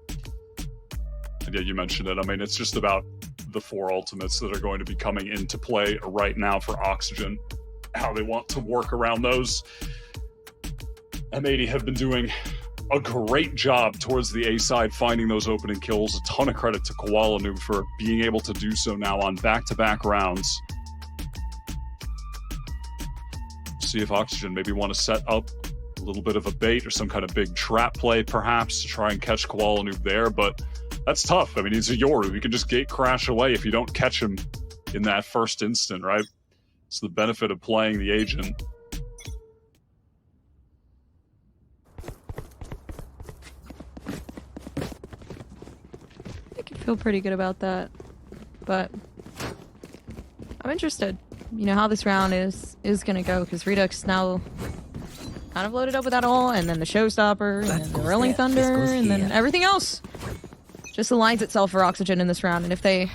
And yeah, you mentioned it. I mean, it's just about the 4 ultimates that are going to be coming into play right now for Oxygen. How they want to work around those. M80 have been doing a great job towards the A side, finding those opening kills. A ton of credit to Kuala Noob for being able to do so now on back-to-back rounds. See if Oxygen maybe want to set up a little bit of a bait or some kind of big trap play, perhaps, to try and catch Kuala Noob there, but that's tough. I mean, he's a Yoru. You can just gate crash away if you don't catch him in that first instant, right? It's the benefit of playing the agent. I can feel pretty good about that, but I'm interested, you know, how this round is gonna go, because Redux now kind of loaded up with that all, and then the Showstopper, and then the Rolling Thunder, and then everything else just aligns itself for Oxygen in this round. And if they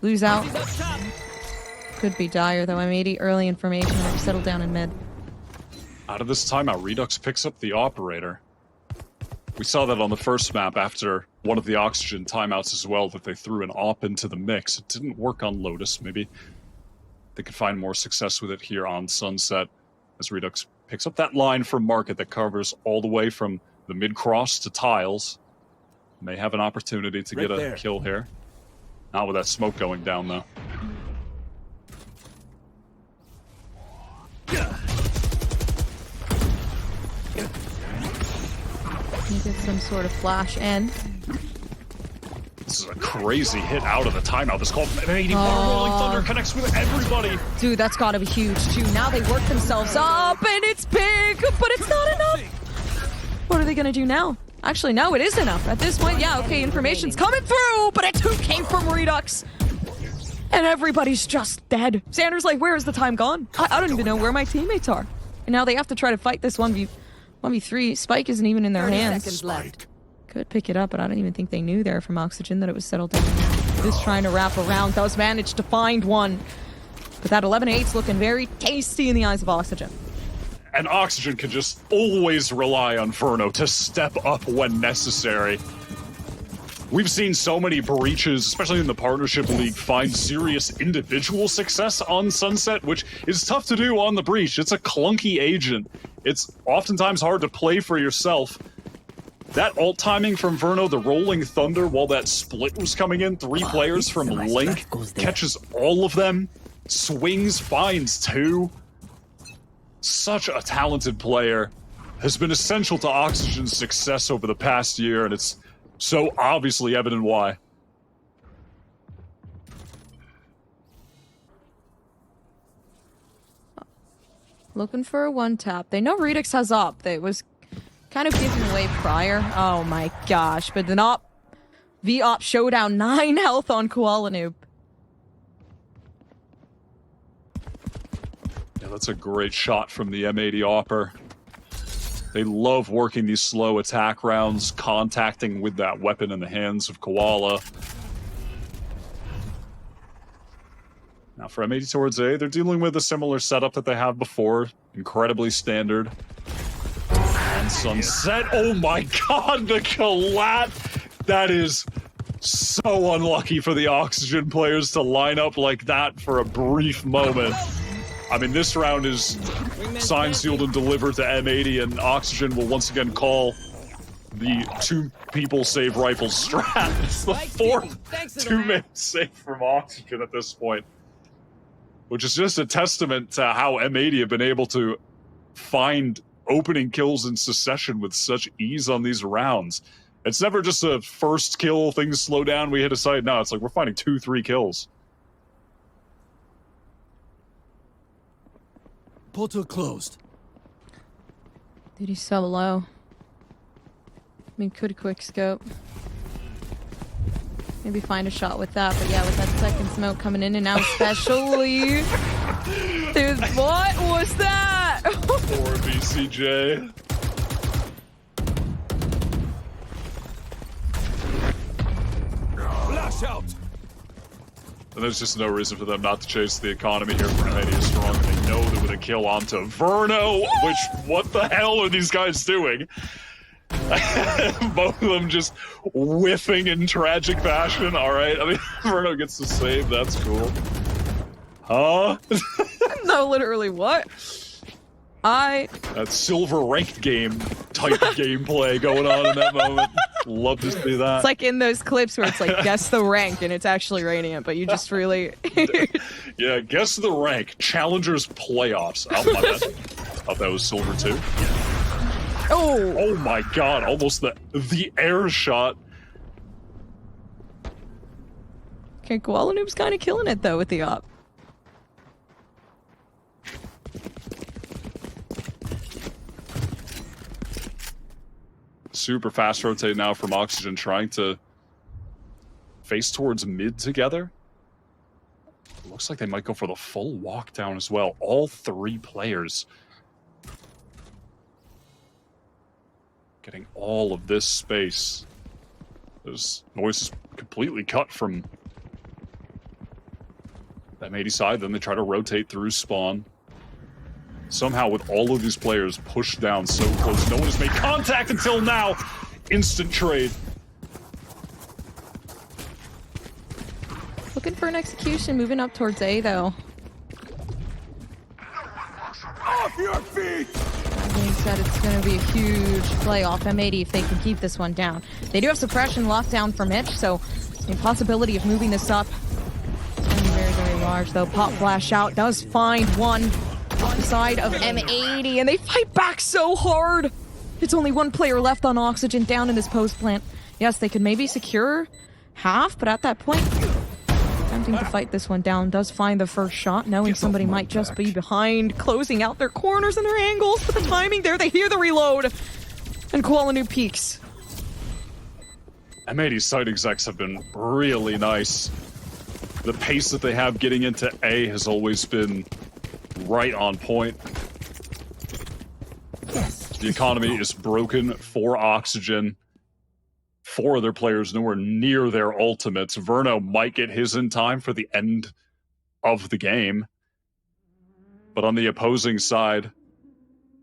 lose out, could be dire, though. M80 early information, they've settled down in mid. Out of this timeout, Redux picks up the operator. We saw that on the first map after one of the Oxygen timeouts as well that they threw an op into the mix. It didn't work on Lotus. Maybe they could find more success with it here on Sunset as Redux picks up that line from Market that covers all the way from the mid-cross to tiles. May have an opportunity to get a kill here. Not with that smoke going down, though. You get some sort of flash end. This is a crazy hit out of the timeout. This called M80 Rolling Thunder connects with everybody. Dude, that's gotta be huge, too. Now they work themselves up, and it's big, but it's not enough. What are they gonna do now? Actually, no, it is enough. At this point, yeah, okay, information's coming through, but a 2 came from Redux. And everybody's just dead. Xander's like, where is the time gone? I don't even know where my teammates are. And now they have to try to fight this 1v3. Spike isn't even in their 30 hands. seconds left. Could pick it up, but I don't even think they knew there from Oxygen that it was settled down. This trying to wrap around, does manage to find one. But that 11-8's looking very tasty in the eyes of Oxygen. And Oxygen can just always rely on Verno to step up when necessary. We've seen so many breaches, especially in the Partnership League, find serious individual success on Sunset, which is tough to do on the breach. It's a clunky agent. It's oftentimes hard to play for yourself. That ult timing from Verno, the Rolling Thunder, while that split was coming in, 3 players from Link, catches all of them, swings, finds 2. Such a talented player, has been essential to Oxygen's success over the past year, and it's so obviously evident why. Looking for a 1-tap. They know Redux has op. It was kind of given away prior. Oh my gosh. But then op. V-op showdown. 9 health on Koala Noob. Yeah, that's a great shot from the M80 Opper. They love working these slow attack rounds, contacting with that weapon in the hands of Koala. Now for M80 towards A, they're dealing with a similar setup that they have before. Incredibly standard. And Sunset, oh my god, the collat! That is so unlucky for the Oxygen players to line up like that for a brief moment. I mean, this round is signed, sealed, and delivered to M80, and Oxygen will once again call the 2 people save rifle strat. It's the 4th 2-man save from Oxygen at this point. Which is just a testament to how M80 have been able to find opening kills in succession with such ease on these rounds. It's never just a first kill, things slow down, we hit a site. No, it's like we're finding 2-3 kills. Portal closed. Dude, he's so low. I mean, could quick scope. Maybe find a shot with that, but yeah, with that second smoke coming in and now especially. Dude, what was that? Poor BCJ. Flash out. And there's just no reason for them not to chase the economy here. M80 is strong, and they know that with a kill onto Verno, which, what the hell are these guys doing? Both of them just whiffing in tragic fashion. Alright, I mean, Verno gets the save, that's cool. Huh? No, literally, what? That silver ranked game type gameplay going on in that moment. Love to see that. It's like in those clips where it's like, guess the rank, and it's actually Radiant, but you just really... Yeah, guess the rank. Challengers playoffs. Oh, my bad. Thought that was silver too. Oh! Oh my god, almost the air shot. Okay, Koala Noob's kind of killing it, though, with the op. Super fast rotate now from Oxygen, trying to face towards mid together. Looks like they might go for the full walk down as well. All 3 players getting all of this space. This noise is completely cut from that M80 side. Then they try to rotate through spawn. Somehow, with all of these players pushed down so close, no one has made contact until now. Instant trade. looking for an execution, moving up towards A though. Off your feet! That being said, it's going to be a huge play off M80 if they can keep this one down. They do have suppression locked down for Mitch, so the possibility of moving this up is going to be very, very large, though. Pop flash out does find one off the side of M80, and they fight back so hard. It's only one player left on Oxygen down in this post plant. Yes, they could maybe secure half, but at that point, attempting to fight this one down, does find the first shot, knowing somebody might just be behind, closing out their corners and their angles, but the timing there, they hear the reload, and Kuala peaks. M80's site execs have been really nice. The pace that they have getting into A has always been right on point. The economy is broken for Oxygen. 4 of their players nowhere near their ultimates. Verno might get his in time for the end of the game. But on the opposing side,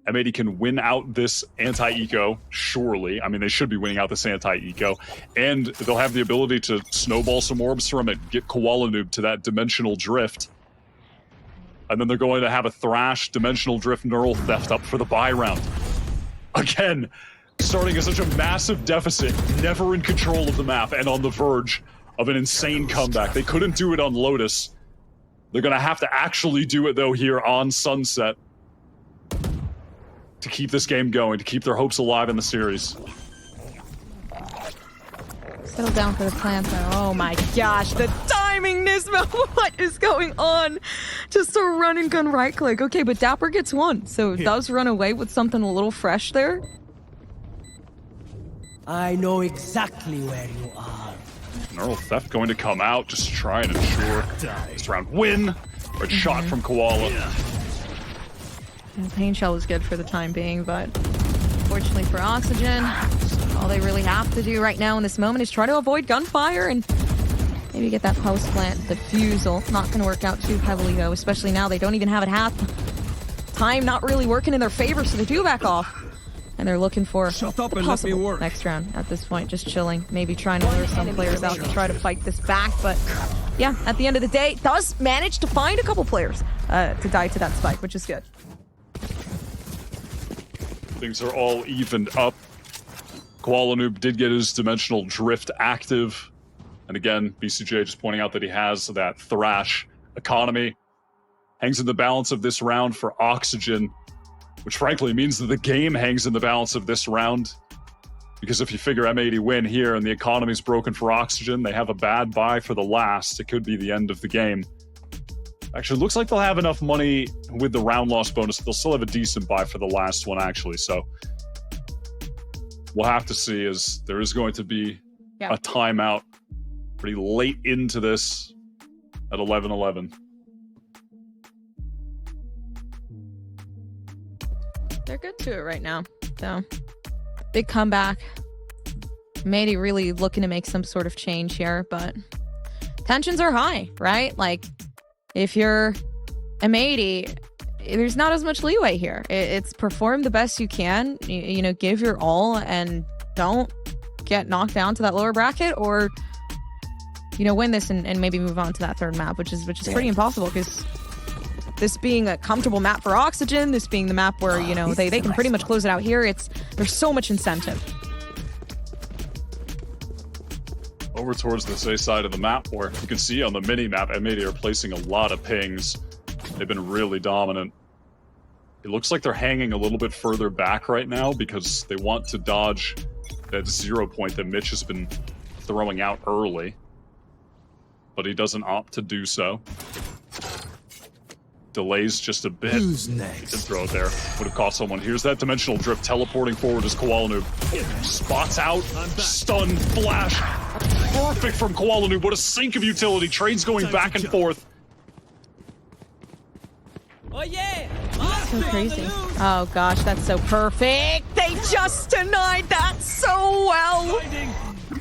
M80 can win out this anti-eco, surely. I mean, they should be winning out this anti-eco. And they'll have the ability to snowball some orbs from it, get Koala Noob to that dimensional drift. And then they're going to have a Thrash dimensional drift neural theft up for the buy round. Again, starting at such a massive deficit, never in control of the map, and on the verge of an insane comeback. They couldn't do it on Lotus. They're going to have to actually do it, though, here on Sunset to keep this game going, to keep their hopes alive in the series. Settle down for the plant, though. Oh my gosh, the timing, Nismo! What is going on? Just a run and gun right click. Okay, but Dapper gets one, so it does run away with something a little fresh there. I know exactly where you are. Neural Theft going to come out, just try and ensure this round win. Red shot from Koala. And Pain Shell is good for the time being, but unfortunately for Oxygen, all they really have to do right now in this moment is try to avoid gunfire and maybe get that post plant defusal. Not going to work out too heavily, though, especially now they don't even have it half. Time not really working in their favor, so they do back off. And they're looking for the possible next round at this point, just chilling. Maybe trying to lure some players out to try to fight this back. But yeah, at the end of the day, does manage to find a couple players to die to that spike, which is good. Things are all evened up. Koala Noob did get his dimensional drift active. And again, BCJ just pointing out that he has that Thrash economy. Hangs in the balance of this round for Oxygen, which frankly means that the game hangs in the balance of this round. Because if you figure M80 win here and the economy's broken for Oxygen, they have a bad buy for the last. It could be the end of the game. Actually, looks like they'll have enough money with the round loss bonus. They'll still have a decent buy for the last one, actually. So we'll have to see, as there is going to be a timeout pretty late into this at 11:11. They're good to it right now, so big comeback. M80 really looking to make some sort of change here, but tensions are high, right? Like, if you're M80, there's not as much leeway here. It's perform the best you can, you know, give your all, and don't get knocked down to that lower bracket, or, you know, win this and maybe move on to that third map, which is pretty impossible, because this being a comfortable map for Oxygen, this being the map where, you know, they can pretty much close it out here, there's so much incentive. Over towards the A side of the map, where you can see on the mini-map, M80 are placing a lot of pings. They've been really dominant. It looks like they're hanging a little bit further back right now because they want to dodge that 0 point that Mitch has been throwing out early. But he doesn't opt to do so. Delays just a bit. Who's He next? did throw it there. Would have caught someone. Here's that dimensional drift teleporting forward as Koala Noob spots out. Stun, flash. Perfect from Koala Noob. What a sink of utility. Trades going back and forth. So crazy. Oh gosh, that's so perfect. They just denied that so well.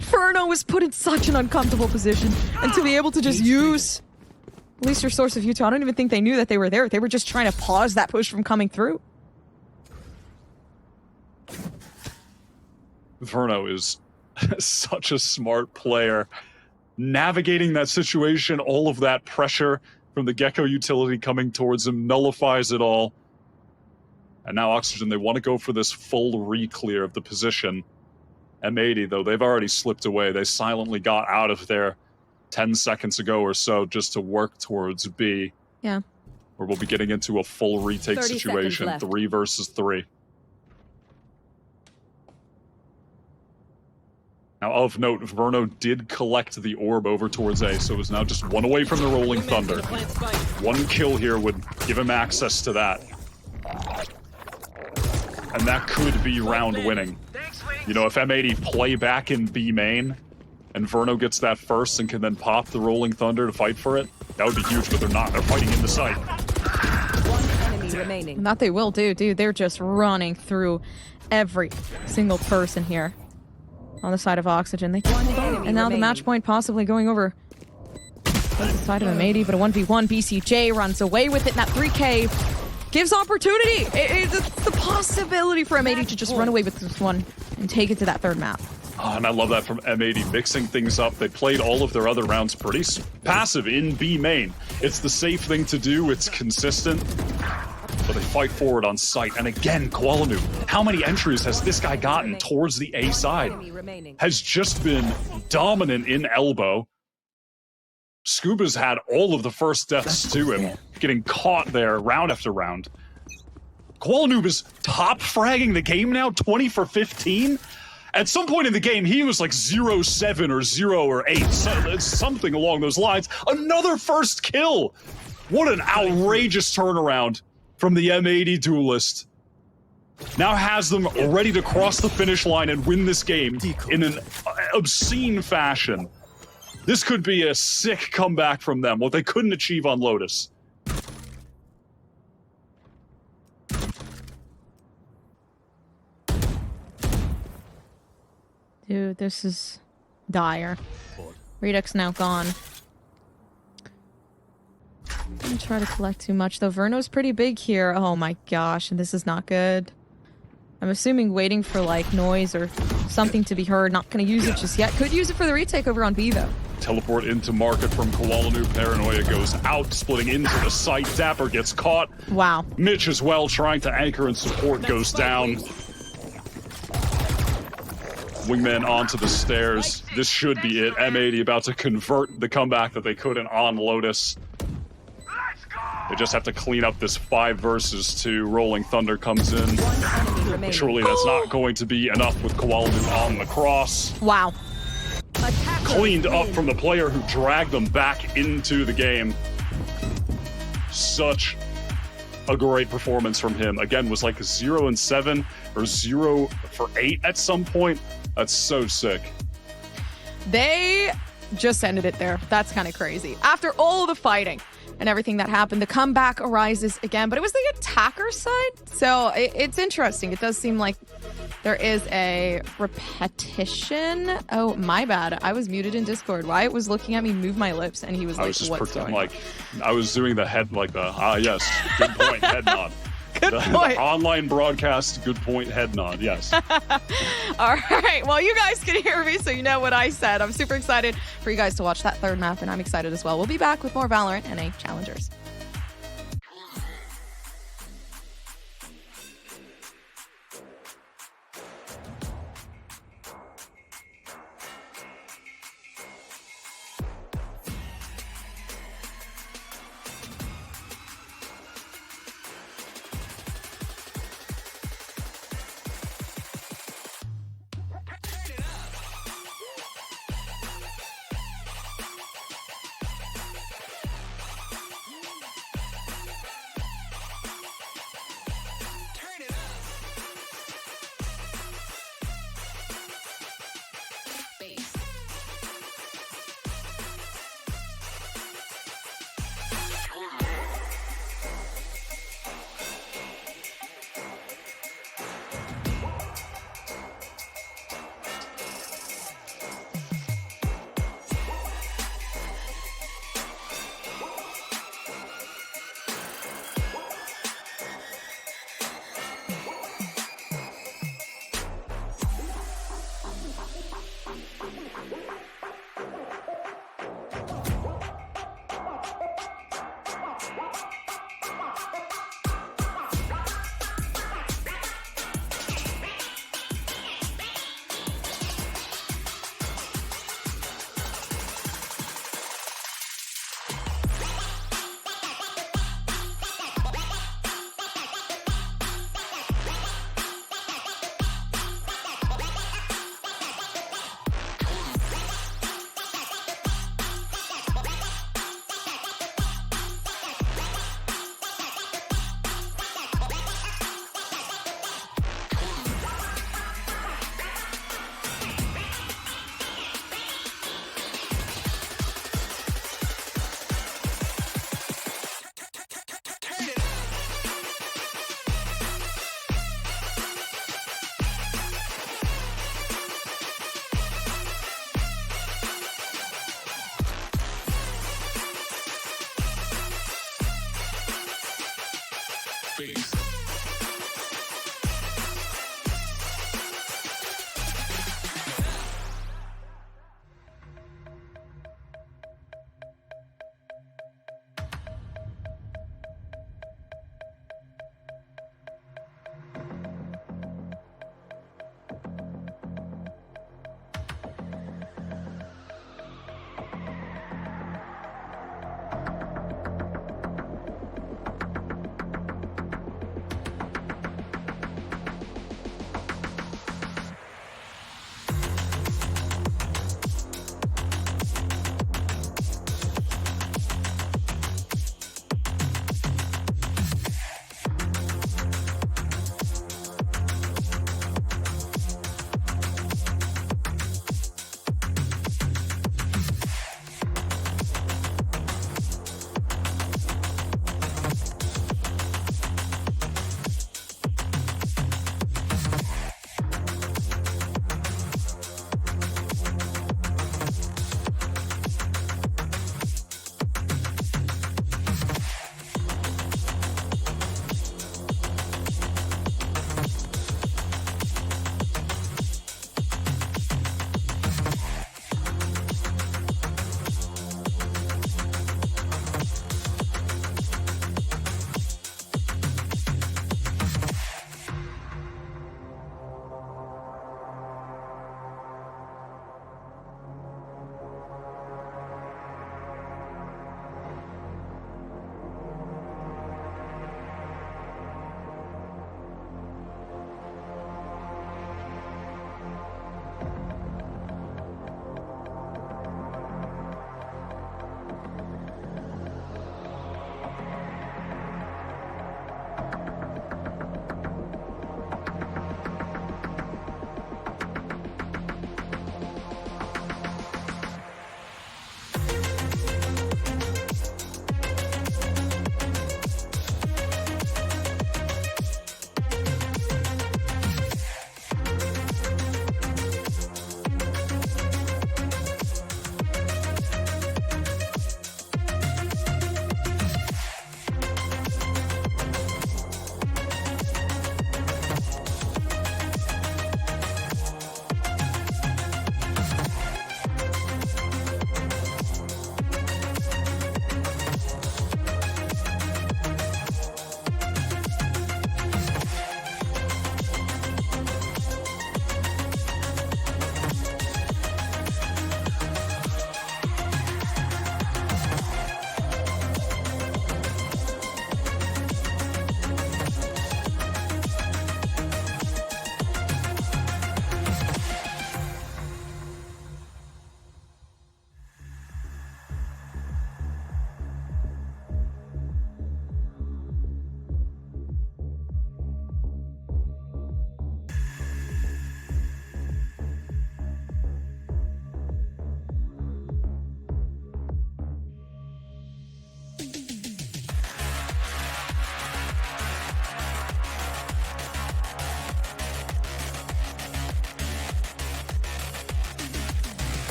Furno was put in such an uncomfortable position, and to be able to just use at least your source of util, I don't even think they knew that they were there. They were just trying to pause that push from coming through. Verno is such a smart player. navigating that situation, all of that pressure from the Gecko utility coming towards him nullifies it all. And now Oxygen, they want to go for this full re-clear of the position. M80, though, they've already slipped away. They silently got out of there 10 seconds ago or so just to work towards B. Yeah. Where we'll be getting into a full retake 30 situation, seconds left. 3 versus 3. Now, of note, Verno did collect the orb over towards A, so is now just 1 away from the Rolling Thunder. 1 kill here would give him access to that. And that could be round winning. You know, if M80 play back in B main, and Verno gets that first and can then pop the Rolling Thunder to fight for it, that would be huge, but they're not. They're fighting in the site. 1 enemy remaining. And that they will do, dude. They're just running through every single person here on the side of Oxygen. They and now the match point possibly going over the side of M80, but a 1v1. BCJ runs away with it, and that 3K gives opportunity. It's the possibility for M80 to just run away with this one and take it to that third map. Oh, and I love that from M80, mixing things up. They played all of their other rounds pretty passive in B main. It's the safe thing to do. It's consistent. But they fight forward on site. And again, Kualanu, how many entries has this guy gotten towards the A side? Enemy remaining. Has just been dominant in elbow. Scuba's had all of the first deaths to him, getting caught there round after round. Kualanoob is top fragging the game now, 20 for 15. At some point in the game, he was like 0-7 or 0 or 8, something along those lines. Another first kill. What an outrageous turnaround from the M80 duelist. Now has them ready to cross the finish line and win this game in an obscene fashion. This could be a sick comeback from them, what they couldn't achieve on Lotus. Dude, this is dire. Redux now gone. Didn't try to collect too much, though. Verno's pretty big here. Oh my gosh, and this is not good. I'm assuming waiting for, like, noise or something to be heard. Not going to use it just yet. Could use it for the retake over on B, though. Teleport into market from Kualanu. Paranoia goes out, splitting into the site. Dapper gets caught. Wow. Mitch as well, trying to anchor and support, goes down. Wingman onto the stairs. This should be it. M80 about to convert the comeback that they couldn't on Lotus. They just have to clean up this 5 versus 2. Rolling Thunder comes in. 1 enemy remaining. Surely that's not going to be enough with Kualanu on the cross. Wow. Cleaned up from the player who dragged them back into the game. Such a great performance from him. Again, was like 0-7 or 0 for 8 at some point. That's so sick. They just ended it there. That's kind of crazy. After all the fighting and everything that happened, the comeback arises again, but it was the attacker side. So it's interesting. It does seem like there is a repetition. Oh, my bad. I was muted in Discord. Wyatt was looking at me move my lips, and he was like, what's going on? I was doing the head, like the, yes, good point, head nod. Good point. The online broadcast, good point, head nod, yes. All right. Well, you guys can hear me, so you know what I said. I'm super excited for you guys to watch that third map, and I'm excited as well. We'll be back with more VALORANT NA Challengers.